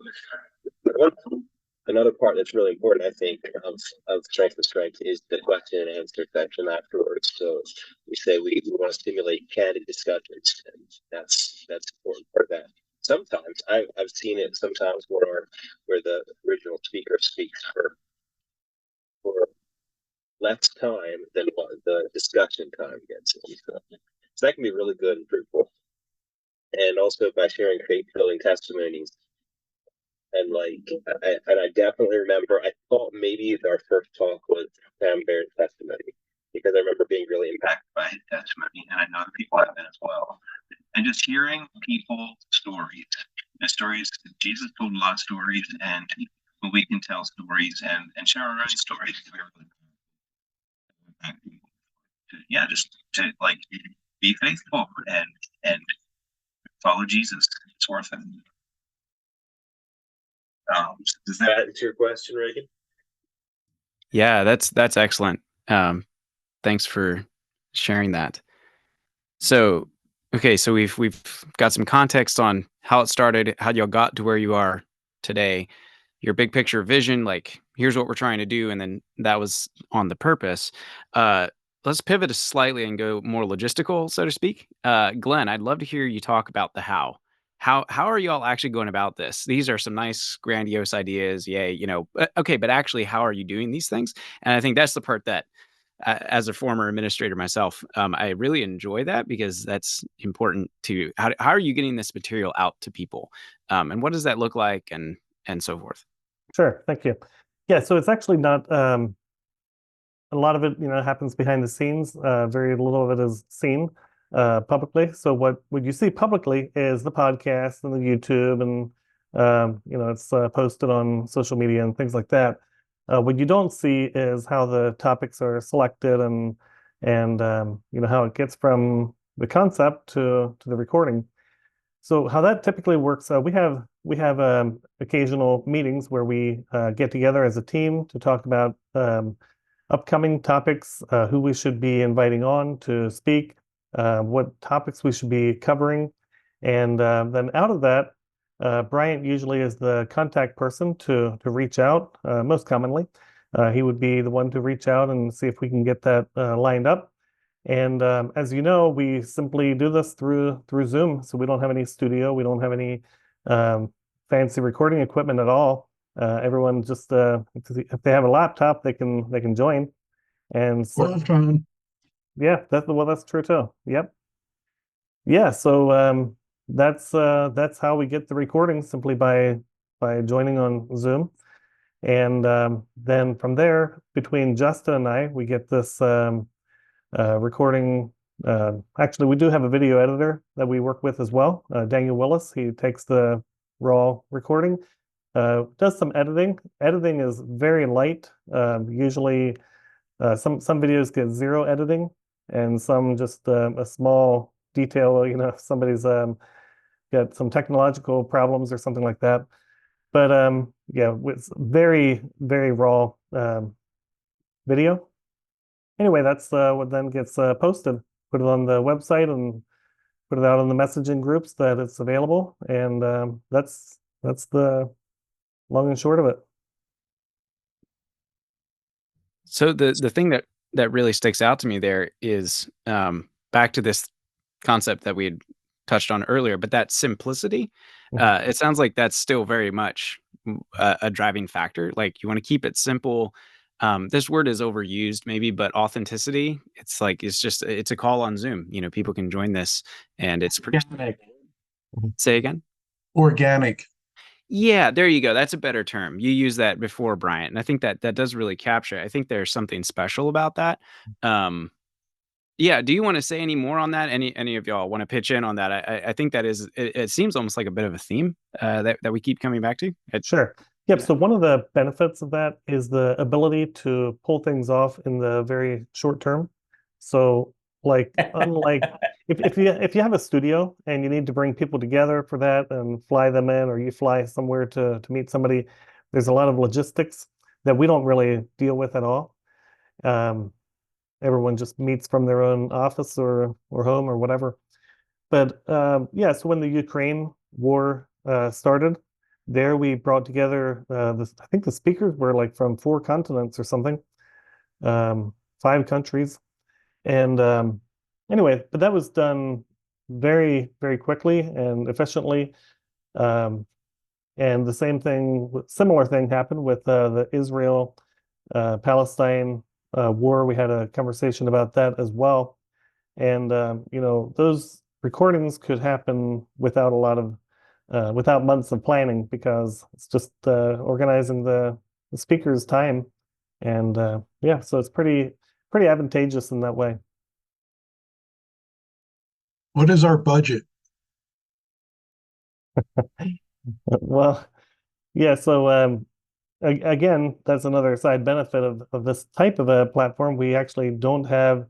another part that's really important, I think, of Strength to Strength is the question and answer section afterwards. So we say we want to stimulate candid discussions, and that's an important part of that. Sometimes I've seen it sometimes where the original speaker speaks for less time than what the discussion time gets. So that can be really good and fruitful. And also by sharing faith-building testimonies. And I definitely remember, I thought maybe our first talk was Sam Bear's testimony. because I remember being really impacted by his testimony, and I know that people have been as well. And just hearing people's stories, the stories, Jesus told a lot of stories, and we can tell stories and share our own stories. Yeah, just to like be faithful and follow Jesus. It's worth it. Does that answer your question, Reagan? Yeah, that's excellent. Thanks for sharing that. So, okay, so we've got some context on how it started, how y'all got to where you are today, your big picture vision, like here's what we're trying to do, and then that was on the purpose. Let's pivot slightly and go more logistical, so to speak. Glenn, I'd love to hear you talk about the how. How are y'all actually going about this? These are some nice grandiose ideas, yay, okay, but actually, how are you doing these things? And I think that's the part that as a former administrator myself, I really enjoy that because that's important to how are you getting this material out to people, and what does that look like, and so forth. Sure, thank you. Yeah, so it's actually not a lot of it, happens behind the scenes. Very little of it is seen publicly. So what you see publicly is the podcast and the YouTube, and it's posted on social media and things like that. What you don't see is how the topics are selected and how it gets from the concept to the recording. So how that typically works, we have occasional meetings where we get together as a team to talk about upcoming topics, who we should be inviting on to speak, what topics we should be covering, and then out of that, Bryant usually is the contact person to reach out. Most commonly, he would be the one to reach out and see if we can get that lined up. And as you know, we simply do this through Zoom. So we don't have any studio, we don't have any fancy recording equipment at all. Everyone just if they have a laptop, they can join. And so, yeah, that's true too. Yep. Yeah. So that's how we get the recording, simply by joining on Zoom. And then from there, between Justin and I, we get this recording. Actually, we do have a video editor that we work with as well. Daniel Willis, he takes the raw recording, does some editing. Editing is very light. Usually, some videos get zero editing, and some just a small detail. If somebody's got some technological problems or something like that. But yeah, it's very, very raw video. Anyway, that's what then gets posted. Put it on the website and put it out on the messaging groups that it's available, and that's the long and short of it. So the thing that really sticks out to me there is back to this concept that we had touched on earlier, but that simplicity. It sounds like that's still very much a driving factor. Like, you want to keep it simple. This word is overused maybe, but authenticity, it's a call on Zoom. People can join this, and it's pretty. Say again? Organic. Yeah, there you go. That's a better term. You used that before, Bryant, and I think that does really capture it. I think there's something special about that. Yeah, do you want to say any more on that? Any of y'all want to pitch in on that? I think that is, it seems almost like a bit of a theme that we keep coming back to. Sure. Yep. So one of the benefits of that is the ability to pull things off in the very short term. So, like, unlike if you have a studio and you need to bring people together for that and fly them in, or you fly somewhere to meet somebody, there's a lot of logistics that we don't really deal with at all. Everyone just meets from their own office or home or whatever. But yeah, so when the Ukraine war started, there we brought together I think the speakers were like from 4 continents or something, 5 countries. And anyway, but that was done very, very quickly and efficiently. And the similar thing happened with the Israel Palestine war. We had a conversation about that as well. And those recordings could happen without a lot of without months of planning, because it's just organizing the speaker's time. And yeah, so it's pretty pretty advantageous in that way. What is our budget? Well, yeah, so again, that's another side benefit of this type of a platform. We actually don't have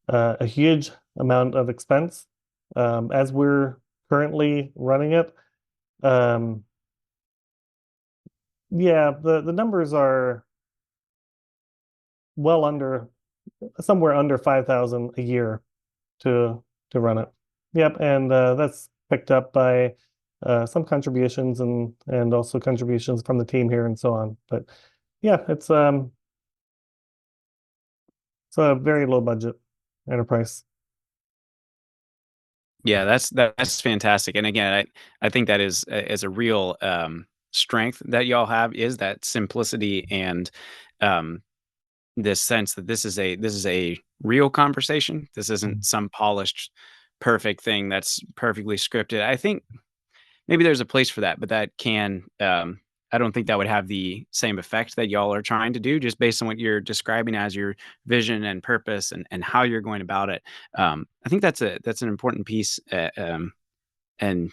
a huge amount of expense as we're currently running it. Yeah, the numbers are well under, somewhere under 5,000 a year to run it. Yep, and that's picked up by some contributions and also contributions from the team here and so on. But yeah, it's a very low budget enterprise. Yeah, that's fantastic. And again, I think that is a real strength that y'all have, is that simplicity and this sense that this is a real conversation. This isn't some polished, perfect thing that's perfectly scripted. I think maybe there's a place for that, but that can I don't think that would have the same effect that y'all are trying to do, just based on what you're describing as your vision and purpose and how you're going about it. I think that's an important piece. And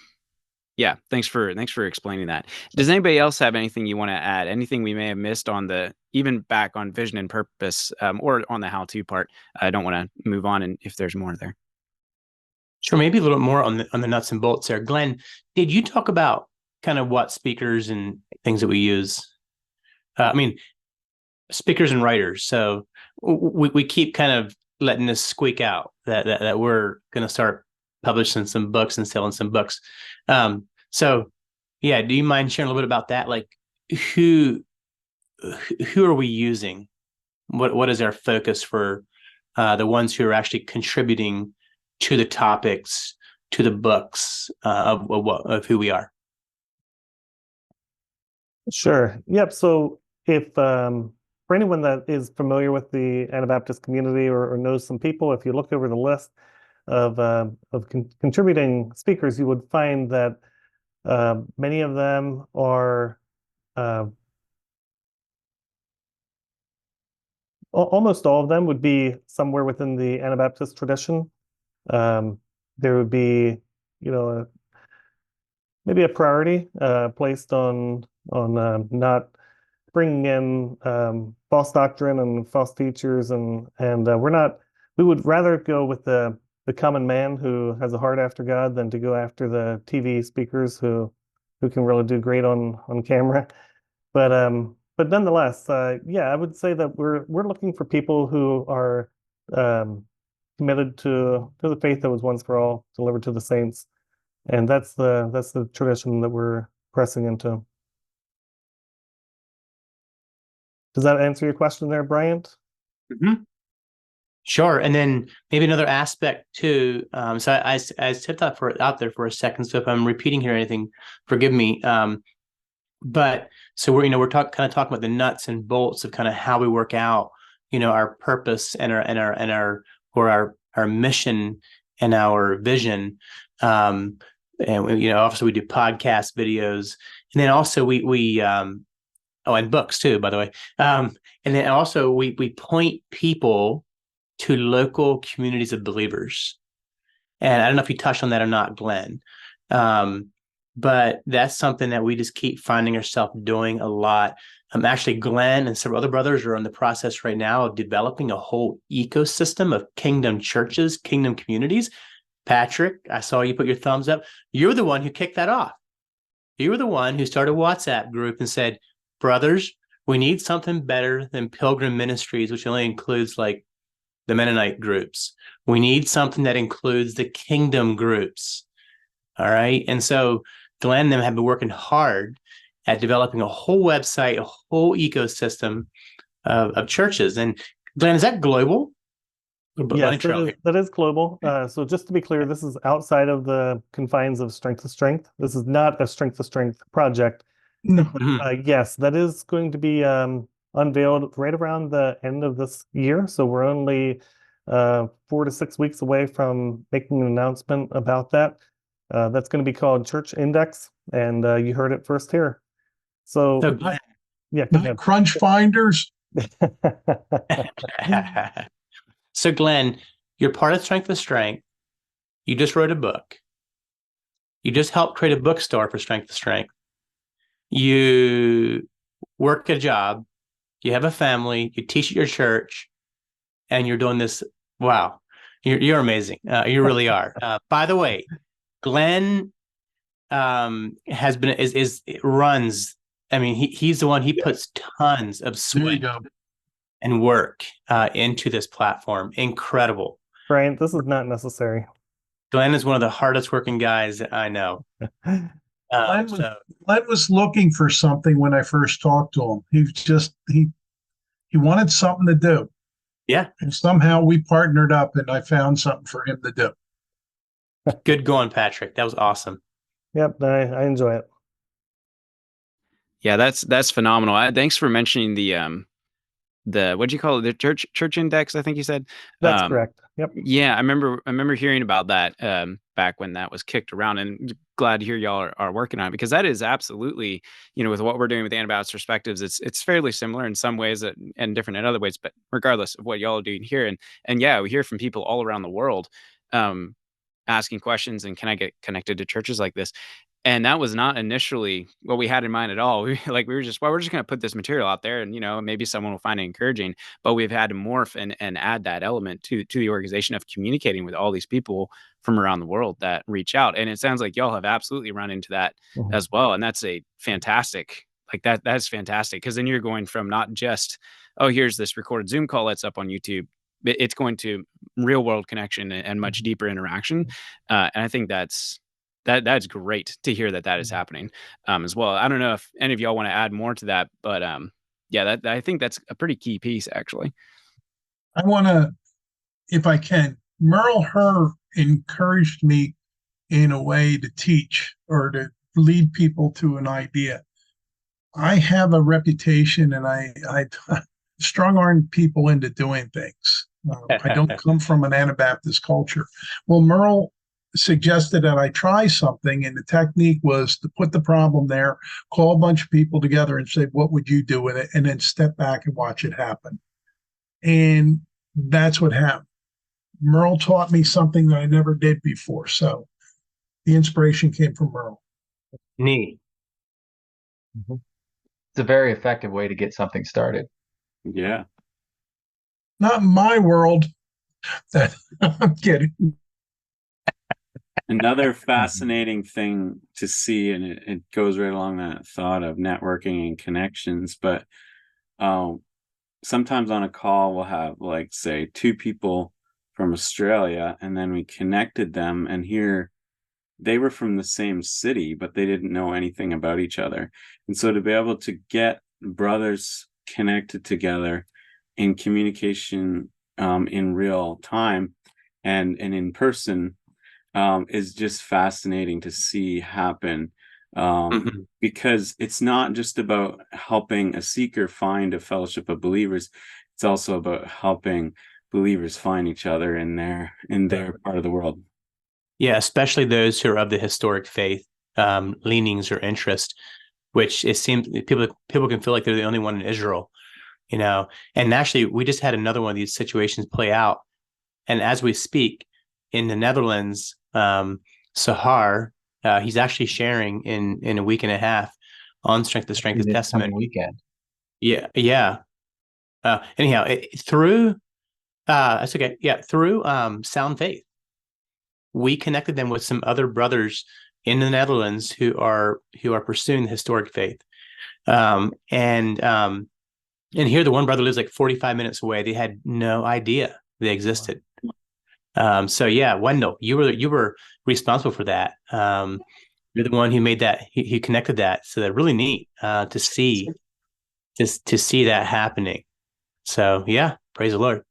yeah, thanks for explaining that. Does anybody else have anything you want to add? Anything we may have missed on the, even back on vision and purpose, or on the how-to part? I don't want to move on, and if there's more there. Sure, maybe a little more on the nuts and bolts there. Glenn, did you talk about kind of what speakers and things that we use? I mean, speakers and writers. So we keep kind of letting this squeak out that we're going to start publishing some books and selling some books. So yeah, do you mind sharing a little bit about that? Like who are we using? What is our focus for the ones who are actually contributing to the topics, to the books of who we are? Sure. Yep. So if for anyone that is familiar with the Anabaptist community or knows some people, if you look over the list of contributing speakers, you would find that many of them are almost all of them would be somewhere within the Anabaptist tradition. There would be, maybe a priority placed on not bringing in false doctrine and false teachers, and we would rather go with the common man who has a heart after God than to go after the TV speakers who can really do great on camera. But nonetheless, yeah, I would say that we're looking for people who are committed to the faith that was once for all, delivered to the saints, and that's the tradition that we're pressing into. Does that answer your question there, Bryant? Mm-hmm. Sure. And then maybe another aspect too. So I set that out there for a second. So if I'm repeating here or anything, forgive me. But so we're talking about the nuts and bolts of kind of how we work out, our purpose and our mission and our vision. And obviously we do podcast videos, and then also we and books too, by the way. And then also we point people to local communities of believers. And I don't know if you touched on that or not, Glenn. But that's something that we just keep finding ourselves doing a lot. Actually, Glenn and several other brothers are in the process right now of developing a whole ecosystem of kingdom churches, kingdom communities. Patrick, I saw you put your thumbs up. You're the one who kicked that off. You were the one who started a WhatsApp group and said, brothers, we need something better than Pilgrim Ministries, which only includes like the Mennonite groups. We need something that includes the kingdom groups. All right. And so Glenn and them have been working hard at developing a whole website, a whole ecosystem of churches. And Glenn, is that global? Yes, that is global. So just to be clear, this is outside of the confines of Strength to Strength. This is not a Strength to Strength project. No. Yes, that is going to be unveiled right around the end of this year. So we're only 4 to 6 weeks away from making an announcement about that. That's going to be called Church Index, and you heard it first here. So yeah, Crunch Finders. So Glenn, you're part of Strength to Strength. You just wrote a book. You just helped create a bookstore for Strength to Strength. You work a job. You have a family. You teach at your church, and you're doing this. Wow, you're amazing. You really are. By the way, Glenn has been is runs. I mean, he's the one. He puts tons of There you sweat go. and work into this platform. Incredible. Brian, this is not necessary. Glenn is one of the hardest working guys that I know. Glenn was looking for something when I first talked to him. He wanted something to do. Yeah. And somehow we partnered up and I found something for him to do. Good going, Patrick. That was awesome. Yep, I enjoy it. Yeah, that's phenomenal. Thanks for mentioning the what'd you call it? The church index, I think you said. That's correct. Yep. Yeah, I remember hearing about that back when that was kicked around, and glad to hear y'all are working on it, because that is absolutely, with what we're doing with Anabaptist Perspectives, it's fairly similar in some ways and different in other ways, but regardless of what y'all are doing here, and yeah, we hear from people all around the world asking questions, and can I get connected to churches like this? And that was not initially what we had in mind at all. We were just, well, we're just going to put this material out there, and maybe someone will find it encouraging. But we've had to morph and add that element to the organization of communicating with all these people from around the world that reach out. And it sounds like y'all have absolutely run into that as well. And that's a fantastic, that's fantastic, because then you're going from not just, oh, here's this recorded Zoom call that's up on YouTube. It's going to real world connection and much deeper interaction. And I think that's great to hear that is happening as well. I don't know if any of y'all want to add more to that, but yeah, I think that's a pretty key piece, actually. I want to, if I can, Merle Herr encouraged me in a way to teach or to lead people to an idea. I have a reputation, and I strong arm people into doing things. I don't come from an Anabaptist culture. Well, Merle suggested that I try something, and the technique was to put the problem there, call a bunch of people together and say, what would you do with it? And then step back and watch it happen. And that's what happened. Merle taught me something that I never did before. So the inspiration came from Merle. Neat. It's a very effective way to get something started. Yeah. Not in my world. I'm kidding. Another fascinating thing to see, and it goes right along that thought of networking and connections, but sometimes on a call we'll have, like, say, two people from Australia, and then we connected them, and here they were from the same city, but they didn't know anything about each other. And so to be able to get brothers connected together in communication in real time and in person is just fascinating to see happen, because it's not just about helping a seeker find a fellowship of believers. It's also about helping believers find each other in their part of the world. Yeah, especially those who are of the historic faith leanings or interest, which it seems people can feel like they're the only one in Israel, And actually, we just had another one of these situations play out, and as we speak, in the Netherlands, Sahar, he's actually sharing in a week and a half on Strength to Strength Testament weekend. Yeah. Anyhow, through that's okay. Yeah, through Sound Faith, we connected them with some other brothers in the Netherlands who are pursuing the historic faith, and here the one brother lives like 45 minutes away. They had no idea they existed. So yeah, Wendell, you were responsible for that. You're the one who made that. He connected that. So that's really neat to see that happening. So yeah, praise the Lord.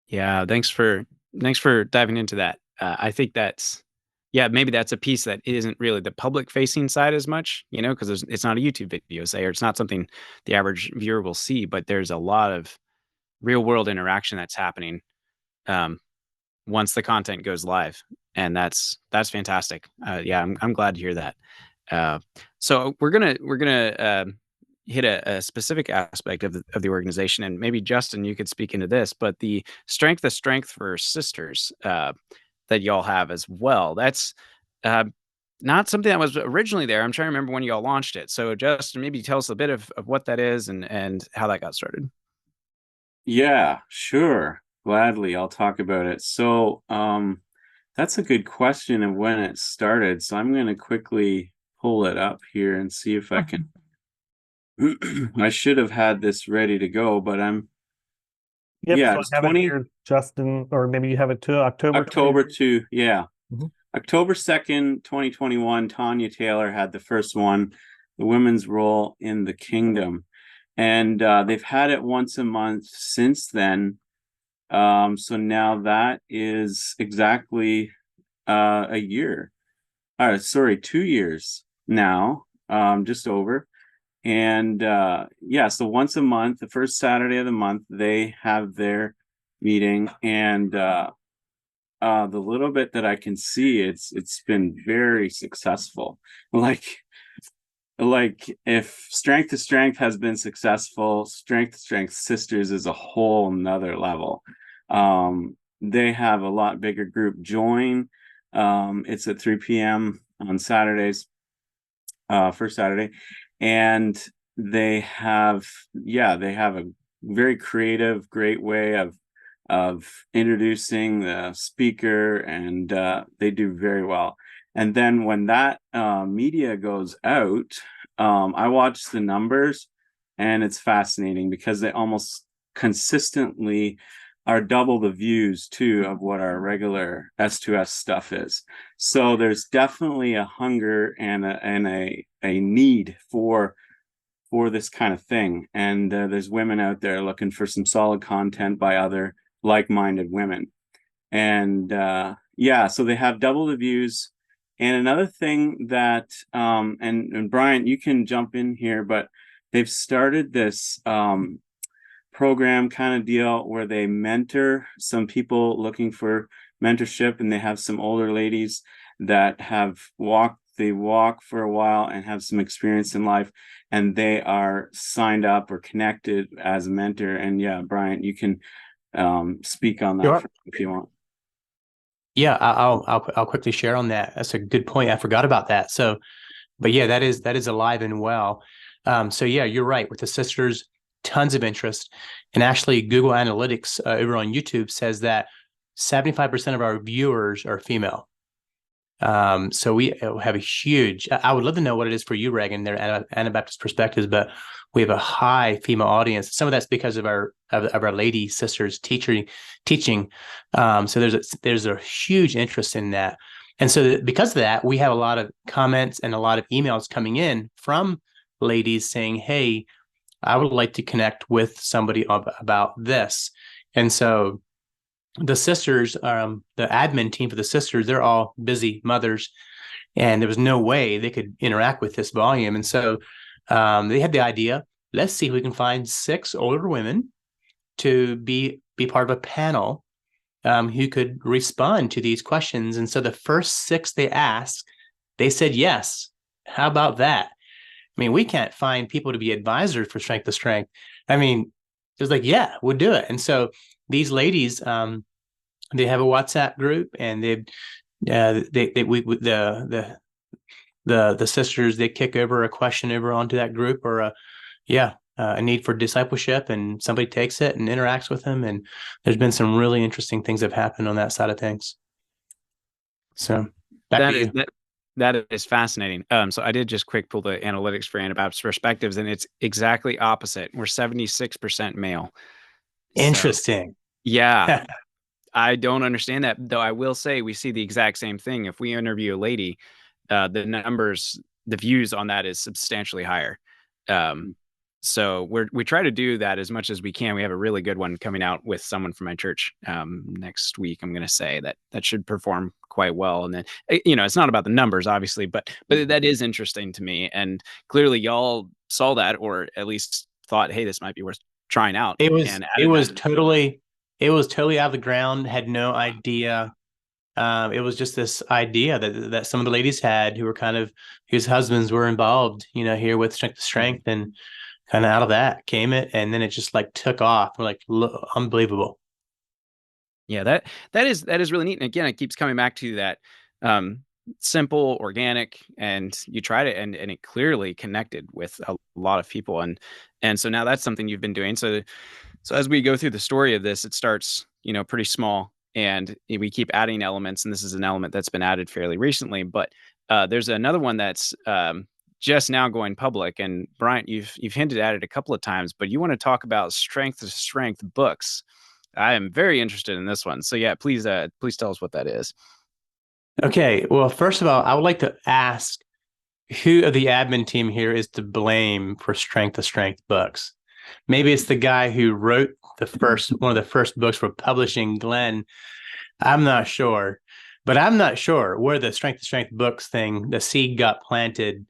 Yeah, thanks for diving into that. I think maybe that's a piece that isn't really the public facing side as much, because it's not a YouTube video, say, or it's not something the average viewer will see, but there's a lot of real world interaction that's happening once the content goes live, and that's fantastic. Yeah, I'm glad to hear that. So we're gonna hit a specific aspect of the organization, and maybe Justin, you could speak into this, but the strength of strength for sisters that y'all have as well. That's not something that was originally there. I'm trying to remember when y'all launched it. So Justin, maybe tell us a bit of what that is and how that got started. Yeah, sure. Gladly, I'll talk about it. So, that's a good question of when it started. So I'm going to quickly pull it up here and see if I can. I should have had this ready to go, but Yep, yeah, so it's I have it 20 here, Justin, or maybe you have it too, October October 20. 2. Yeah. Mhm. October 2nd, 2021, Tanya Taylor had the first one, the women's role in the kingdom. And they've had it once a month since then. So now that is exactly a year. Sorry, 2 years now, just over. And yeah, so once a month, the first Saturday of the month, they have their meeting. And the little bit that I can see, it's been very successful. Like if Strength to Strength has been successful, Strength to Strength Sisters is a whole nother level. They have a lot bigger group join. It's at 3 p.m. on Saturdays, first Saturday. And they have a very creative, great way of introducing the speaker, and they do very well. And then when that media goes out, I watch the numbers, and it's fascinating because they almost consistently are double the views too of what our regular S2S stuff is. So there's definitely a hunger and a need for this kind of thing. And there's women out there looking for some solid content by other like-minded women. And yeah, so they have double the views. And another thing that and Brian, you can jump in here, but they've started this program kind of deal where they mentor some people looking for mentorship, and they have some older ladies that have walked the walk for a while and have some experience in life, and they are signed up or connected as a mentor. And yeah, Brian, you can speak on that Sure. if you want. Yeah, I'll quickly share on that. That's a good point. I forgot about that. So, but yeah, that is alive and well. So yeah, you're right. With the sisters, tons of interest, and actually, Google Analytics over on YouTube says that 75% of our viewers are female. So we have a huge. I would love to know what it is for you, Reagan. They're Anabaptist Perspectives, but we have a high female audience. Some of that's because of our lady sisters teaching. So there's a huge interest in that, and so because of that, we have a lot of comments and a lot of emails coming in from ladies saying, "Hey, I would like to connect with somebody about this," and so the sisters, the admin team for the sisters, they're all busy mothers, and there was no way they could interact with this volume. And so they had the idea, let's see if we can find 6 older women to be part of a panel who could respond to these questions. And so the first 6 they asked, they said yes. How about that? I mean, we can't find people to be advisors for Strength to Strength. I mean, it was like, yeah, we'll do it. And so these ladies, they have a WhatsApp group, and the sisters, they kick over a question over onto that group, or a need for discipleship, and somebody takes it and interacts with them. And there's been some really interesting things that have happened on that side of things. So back to you. That is fascinating. So I did just quick pull the analytics for Anabaptist Perspectives, and it's exactly opposite. We're 76% male. Interesting. So, yeah. I don't understand that, though. I will say we see the exact same thing. If we interview a lady, the numbers, the views on that is substantially higher. So we try to do that as much as we can. We have a really good one coming out with someone from my church next week. I'm going to say that should perform quite well. And then, it's not about the numbers, obviously, but that is interesting to me. And clearly y'all saw that, or at least thought, hey, this might be worth trying out. It was totally out of the ground. Had no idea. It was just this idea that some of the ladies had whose husbands were involved, here with Strength to Strength, and kind of out of that came it, and then it just like took off. We're like, unbelievable. Yeah, that is really neat. And again, it keeps coming back to that simple, organic, and you tried it, and it clearly connected with a lot of people, and so now that's something you've been doing. So as we go through the story of this, it starts, pretty small, and we keep adding elements, and this is an element that's been added fairly recently. But there's another one that's just now going public, and Bryant, you've hinted at it a couple of times, but you want to talk about Strength to Strength books. I am very interested in this one. So yeah, please tell us what that is. Okay. Well, first of all, I would like to ask who of the admin team here is to blame for Strength to Strength books. Maybe it's the guy who wrote one of the first books for publishing, Glenn. I'm not sure, but I'm not sure where the Strength to Strength books thing, the seed got planted.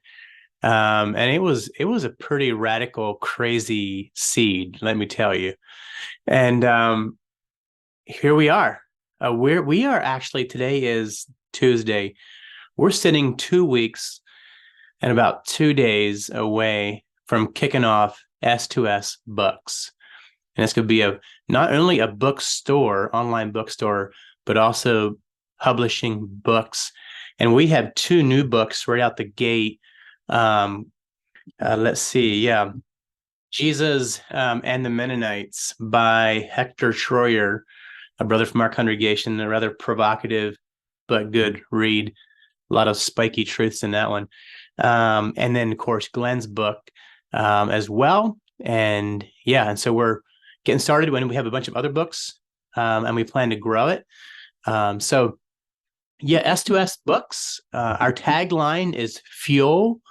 And it was a pretty radical, crazy seed, let me tell you. And here we are. We are actually, today is Tuesday. We're sitting 2 weeks and about 2 days away from kicking off S2S Books. And this could be not only a bookstore, online bookstore, but also publishing books. And we have 2 new books right out the gate. Let's see. Yeah. Jesus and the Mennonites by Hector Schroyer, a brother from our congregation, a rather provocative but good read. A lot of spiky truths in that one. And then, of course, Glenn's book as well. And yeah, and so we're getting started when we have a bunch of other books, and we plan to grow it. So yeah, S2S Books, our tagline is fuel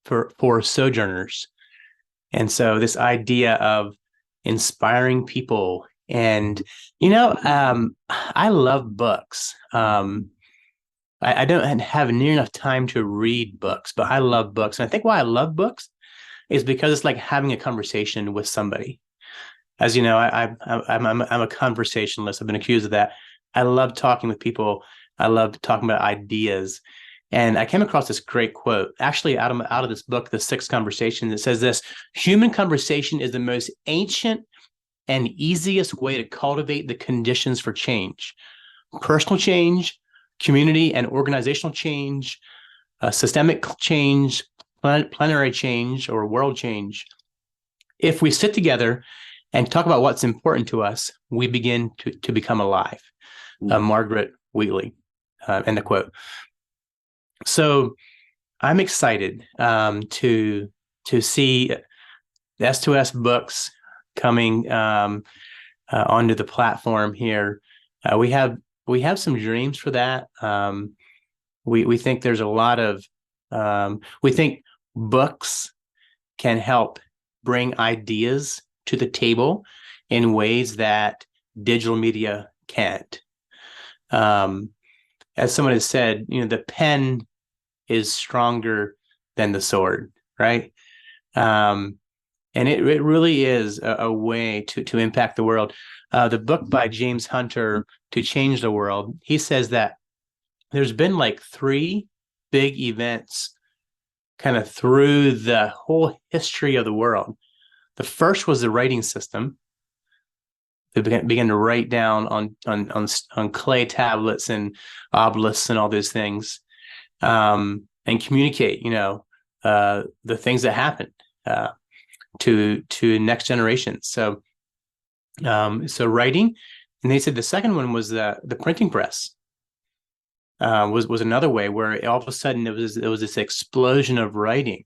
for sojourners. And so this idea of inspiring people, and I love books. I don't have near enough time to read books, but I love books. And I think why I love books is because it's like having a conversation with somebody. As you know, I'm a conversationalist. I've been accused of that. I love talking with people. I love talking about ideas. And I came across this great quote, actually out of this book, The Sixth Conversation, that says this: human conversation is the most ancient and easiest way to cultivate the conditions for change. Personal change, community and organizational change, systemic change, planetary change, or world change. If we sit together and talk about what's important to us, we begin to become alive. Margaret Wheatley, end of quote. So I'm excited to see S2S Books coming onto the platform here. We have some dreams for that. We think there's a lot of we think books can help bring ideas to the table in ways that digital media can't. As someone has said, the pen is stronger than the sword, right? And it really is a way to impact the world. The book by James Hunter, To Change the World, he says that there's been like 3 big events kind of through the whole history of the world. The first was the writing system. They began to write down on clay tablets and obelisks and all those things, and communicate, the things that happened to next generation. So writing, and they said the second one was the printing press. Was another way where all of a sudden there was this explosion of writing,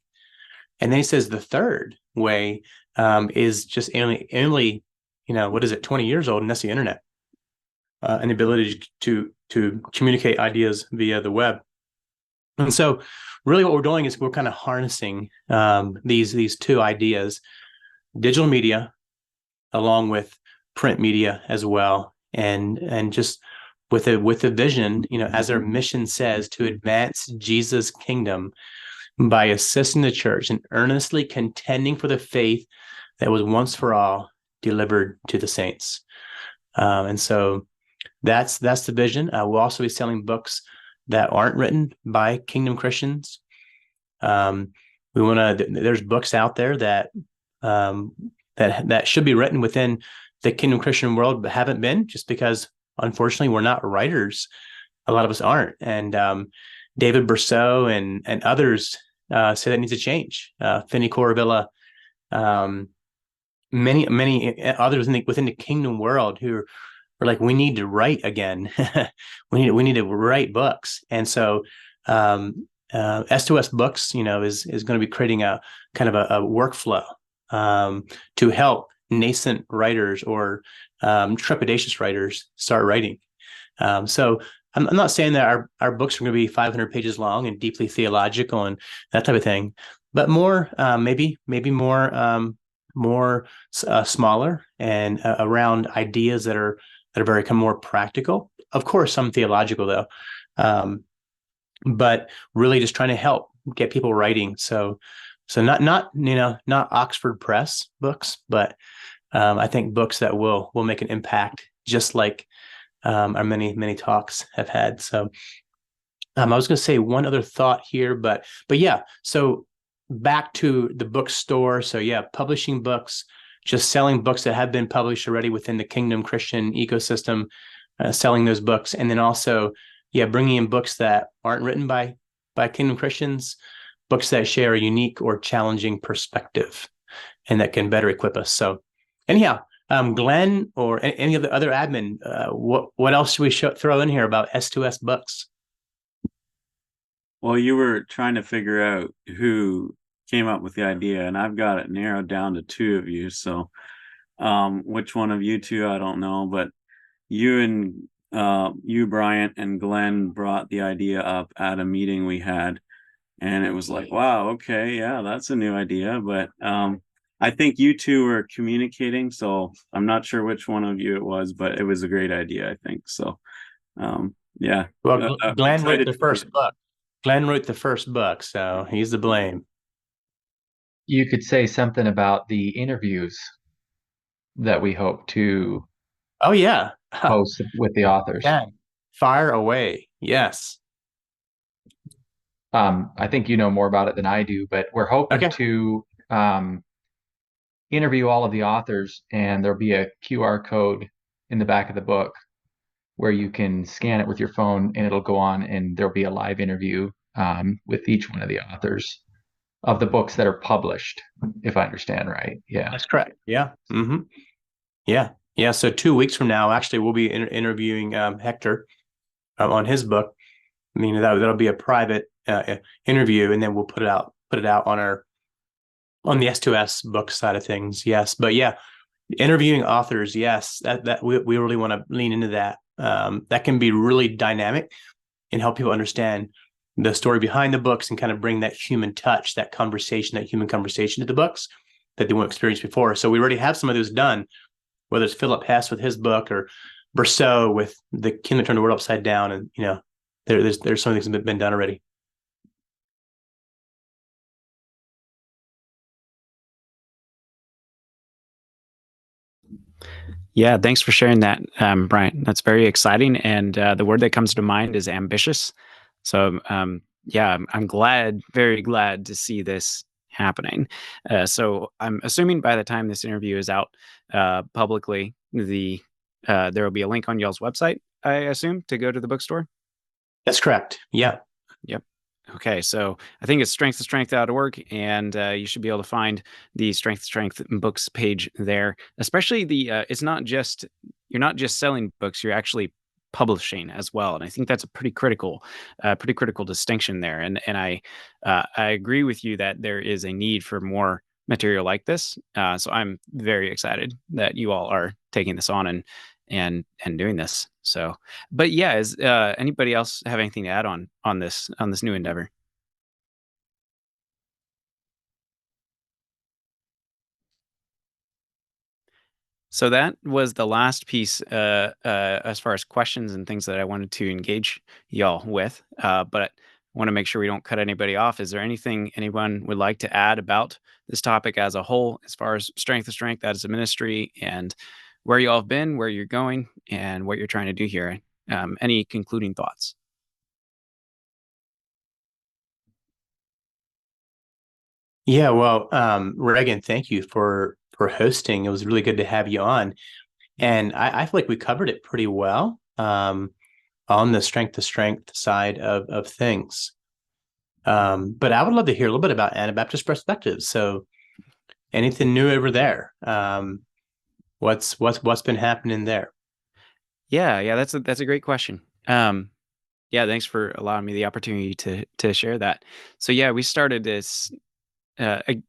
and then he says the third way is just only 20 years old, and that's the internet, and the ability to communicate ideas via the web. And so really what we're doing is we're kind of harnessing these 2 ideas, digital media along with print media as well, and just with a vision, as our mission says, to advance Jesus' kingdom by assisting the church and earnestly contending for the faith that was once for all delivered to the saints. And so that's the vision. We'll also be selling books that aren't written by Kingdom Christians. There's books out there that that should be written within the Kingdom Christian world, but haven't been, just because unfortunately we're not writers. A lot of us aren't, and David Berceau and others say that needs to change. Finney Coravilla, many others within the Kingdom world who are like, we need to write again. we need to write books, and so S2S Books, is going to be creating a kind of a workflow to help nascent writers or trepidatious writers start writing. So I'm not saying that our books are going to be 500 pages long and deeply theological and that type of thing, but more maybe more smaller and around ideas that are very more practical. Of course, some theological though, but really just trying to help get people writing. So not Oxford Press books, but I think books that will make an impact, just like our many talks have had. So I was going to say one other thought here, but yeah. So back to the bookstore. So yeah, publishing books, just selling books that have been published already within the Kingdom Christian ecosystem, selling those books, and then also bringing in books that aren't written by Kingdom Christians, books that share a unique or challenging perspective, and that can better equip us. So anyhow. Glenn or any of the other admin, what else should we throw in here about S2S Books? Well, you were trying to figure out who came up with the idea, and I've got it narrowed down to two of you. So which one of you two, I don't know, but you, Bryant, and Glenn brought the idea up at a meeting we had, and it was like, wow, okay, yeah, that's a new idea. But I think you two were communicating, so I'm not sure which one of you it was, but it was a great idea, I think. So, yeah. Well, Glenn wrote the first book. Glenn wrote the first book, so he's to blame. You could say something about the interviews that we hope to host with the authors. Yeah. Fire away. Yes. I think you know more about it than I do, but we're hoping to interview all of the authors, and there'll be a QR code in the back of the book where you can scan it with your phone, and it'll go on, and there'll be a live interview with each one of the authors of the books that are published, if I understand right. Yeah, that's correct. Yeah. Mm-hmm. Yeah. So 2 weeks from now, actually, we'll be interviewing Hector on his book. I mean, that'll be a private interview, and then we'll put it out on the S2S book side of things. Yes. But yeah, interviewing authors. Yes. That we really want to lean into that. That can be really dynamic and help people understand the story behind the books and kind of bring that human touch, that human conversation to the books that they won't experience before. So we already have some of those done, whether it's Philip Hess with his book or Berceau with The Kingdom Turned the World Upside Down. And, there's some things that have been done already. Yeah, thanks for sharing that, Brian. That's very exciting. And the word that comes to mind is ambitious. So, I'm very glad to see this happening. So I'm assuming by the time this interview is out publicly, there will be a link on y'all's website, I assume, to go to the bookstore? That's correct. Yeah. Yep. Okay, so I think it's strength.org, and you should be able to find the Strength to Strength books page there. Especially it's not just, you're not just selling books, you're actually publishing as well, and I think that's a pretty critical distinction there. And I agree with you that there is a need for more material like this. So I'm very excited that you all are taking this on and doing this. So, but yeah, is anybody else have anything to add on this new endeavor? So that was the last piece as far as questions and things that I wanted to engage y'all with. But I want to make sure we don't cut anybody off. Is there anything anyone would like to add about this topic as a whole, as far as Strength to Strength as a ministry, and where you all have been, where you're going, and what you're trying to do here? Any concluding thoughts? Yeah, well, Reagan, thank you for hosting. It was really good to have you on. And I feel like we covered it pretty well on the strength to strength side of things. But I would love to hear a little bit about Anabaptist Perspectives. So anything new over there? What's been happening there? Yeah, that's a great question. Yeah, thanks for allowing me the opportunity to share that. So yeah, we started this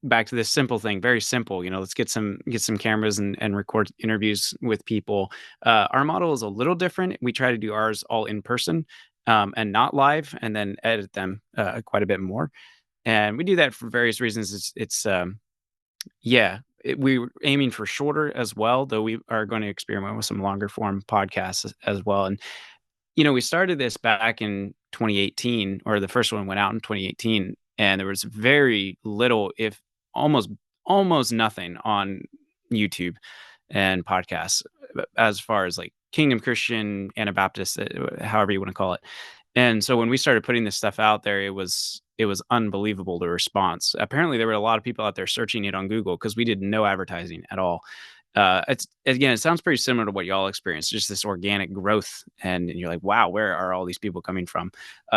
back to this simple thing, very simple. Let's get some cameras and record interviews with people. Our model is a little different. We try to do ours all in person and not live, and then edit them quite a bit more. And we do that for various reasons. We were aiming for shorter as well, though we are going to experiment with some longer form podcasts as well. And we started this back in 2018, or the first one went out in 2018, and there was very little, if almost nothing on YouTube and podcasts as far as like Kingdom Christian, Anabaptist, however you want to call it. And so when we started putting this stuff out there, it was unbelievable, the response. Apparently there were a lot of people out there searching it on Google because we did no advertising at all. It sounds pretty similar to what y'all experienced, just this organic growth, and you're like, wow, where are all these people coming from?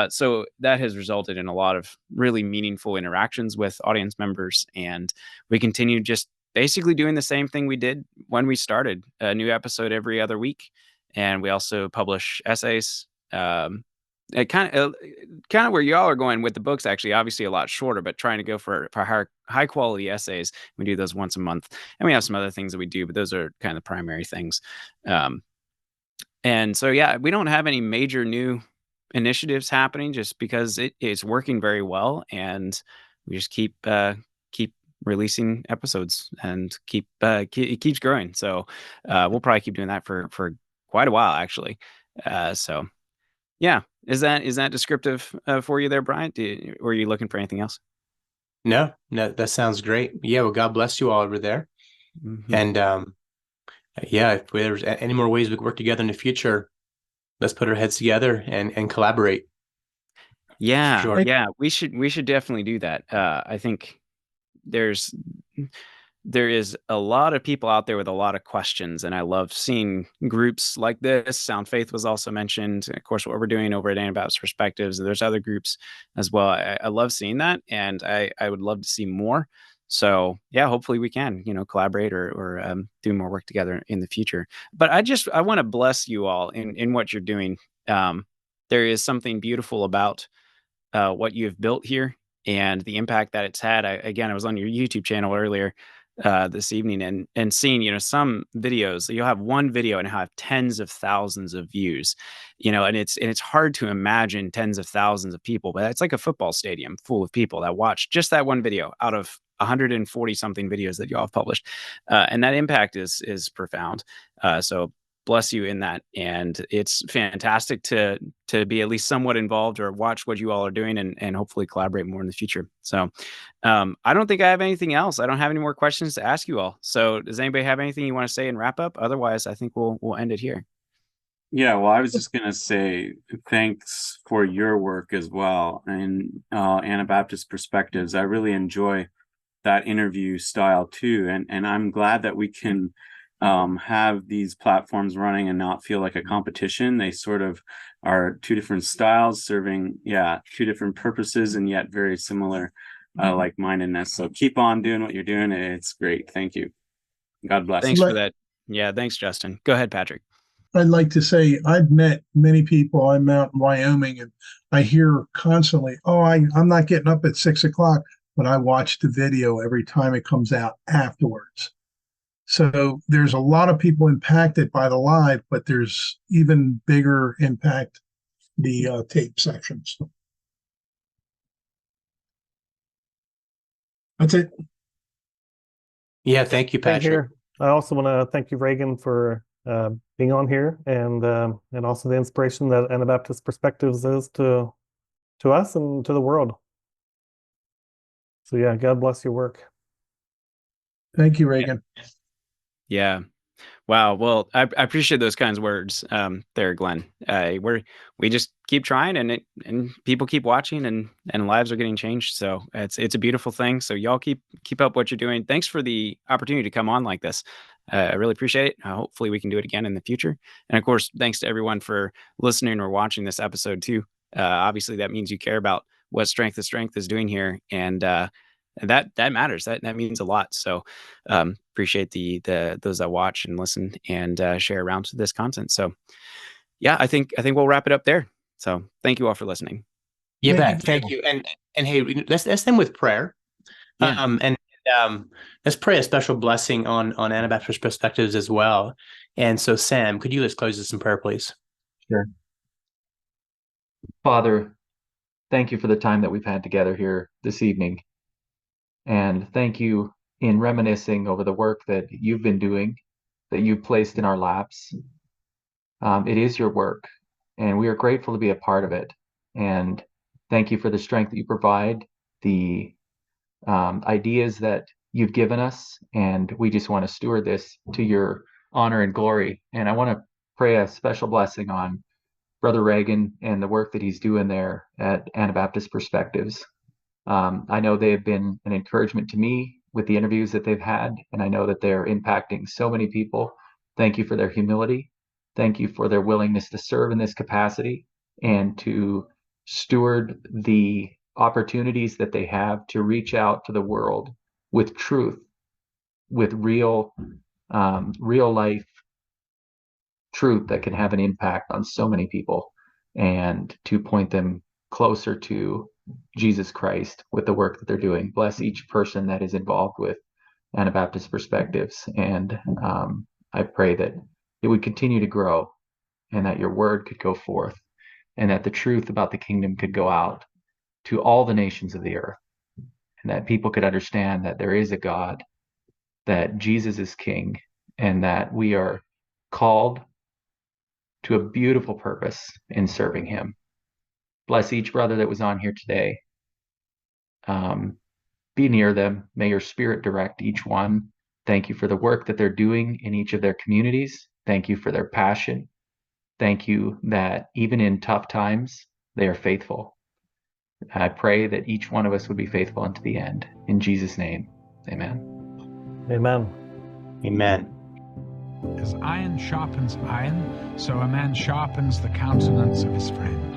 So that has resulted in a lot of really meaningful interactions with audience members, and we continue just basically doing the same thing we did when we started, a new episode every other week. And we also publish essays. It kind of where y'all are going with the books, actually, obviously a lot shorter, but trying to go for high quality essays. We do those once a month, and we have some other things that we do, but those are kind of the primary things. And so, yeah, we don't have any major new initiatives happening just because it is working very well, and we just keep releasing episodes and it keeps growing. So we'll probably keep doing that for quite a while, actually. So yeah, is that descriptive for you there, Bryant? Or are you looking for anything else? No, that sounds great. Yeah, well, God bless you all over there. Mhm. And yeah, if there's any more ways we can work together in the future, let's put our heads together and collaborate. Yeah, Sure. yeah, we should definitely do that. I think there's there is a lot of people out there with a lot of questions, and I love seeing groups like this. Sound Faith was also mentioned. Of course, what we're doing over at Anabaptist Perspectives, there's other groups as well. I love seeing that, and I would love to see more. So yeah, hopefully we can, collaborate or do more work together in the future. But I want to bless you all in what you're doing. There is something beautiful about what you've built here and the impact that it's had. I was on your YouTube channel earlier this evening and seeing, some videos. You'll have one video and have tens of thousands of views, and it's hard to imagine tens of thousands of people, but it's like a football stadium full of people that watch just that one video out of 140 something videos that y'all have published, and that impact is profound. So bless you in that, and it's fantastic to be at least somewhat involved or watch what you all are doing and hopefully collaborate more in the future. So I don't think I have anything else. I don't have any more questions to ask you all. So does anybody have anything you want to say and wrap up? Otherwise, I think we'll end it here. Yeah, well, I was just gonna say thanks for your work as well, and Anabaptist Perspectives. I really enjoy that interview style too, and I'm glad that we can have these platforms running and not feel like a competition. They sort of are two different styles serving, two different purposes, and yet very similar like-mindedness. So keep on doing what you're doing. It's great. Thank you. God bless. Thanks you. for that. Yeah, thanks, Justin. Go ahead, Patrick. I'd like to say I've met many people. I'm out in Wyoming and I hear constantly, oh, I'm not getting up at 6 o'clock, but I watch the video every time it comes out afterwards. So there's a lot of people impacted by the live, but there's even bigger impact the tape sections. That's it. Yeah, thank you, Same Patrick. here. I also want to thank you, Reagan, for being on here and also the inspiration that Anabaptist Perspectives is to us and to the world. So yeah, God bless your work. Thank you, Reagan. Yeah. Wow. Well, I appreciate those kinds of words there, Glenn. We just keep trying, and people keep watching, and lives are getting changed. So it's a beautiful thing. So y'all keep up what you're doing. Thanks for the opportunity to come on like this. I really appreciate it. Hopefully we can do it again in the future. And of course, thanks to everyone for listening or watching this episode too. Obviously, that means you care about what Strength to Strength is doing here, and that matters. That means a lot. So appreciate the those that watch and listen and share around this content. So yeah, I think we'll wrap it up there. So thank you all for listening. You Thank bet. you. Thank you. And hey, let's end with prayer. Yeah. And let's pray a special blessing on Anabaptist Perspectives as well. And so, Sam, could you let's close this in prayer, please? Sure. Father, thank you for the time that we've had together here this evening. And thank you in reminiscing over the work that you've been doing, that you've placed in our laps. It is your work, and we are grateful to be a part of it. And thank you for the strength that you provide, the ideas that you've given us, and we just want to steward this to your honor and glory. And I want to pray a special blessing on Brother Reagan and the work that he's doing there at Anabaptist Perspectives. I know they have been an encouragement to me with the interviews that they've had, and I know that they're impacting so many people. Thank you for their humility. Thank you for their willingness to serve in this capacity and to steward the opportunities that they have to reach out to the world with truth, with real life truth that can have an impact on so many people, and to point them closer to Jesus Christ with the work that they're doing. Bless each person that is involved with Anabaptist Perspectives. And I pray that it would continue to grow, and that your word could go forth, and that the truth about the kingdom could go out to all the nations of the earth, and that people could understand that there is a God, that Jesus is King, and that we are called to a beautiful purpose in serving him. Bless each brother that was on here today. Be near them. May your spirit direct each one. Thank you for the work that they're doing in each of their communities. Thank you for their passion. Thank you that even in tough times, they are faithful. I pray that each one of us would be faithful unto the end. In Jesus' name, amen. Amen. Amen. As iron sharpens iron, so a man sharpens the countenance of his friend.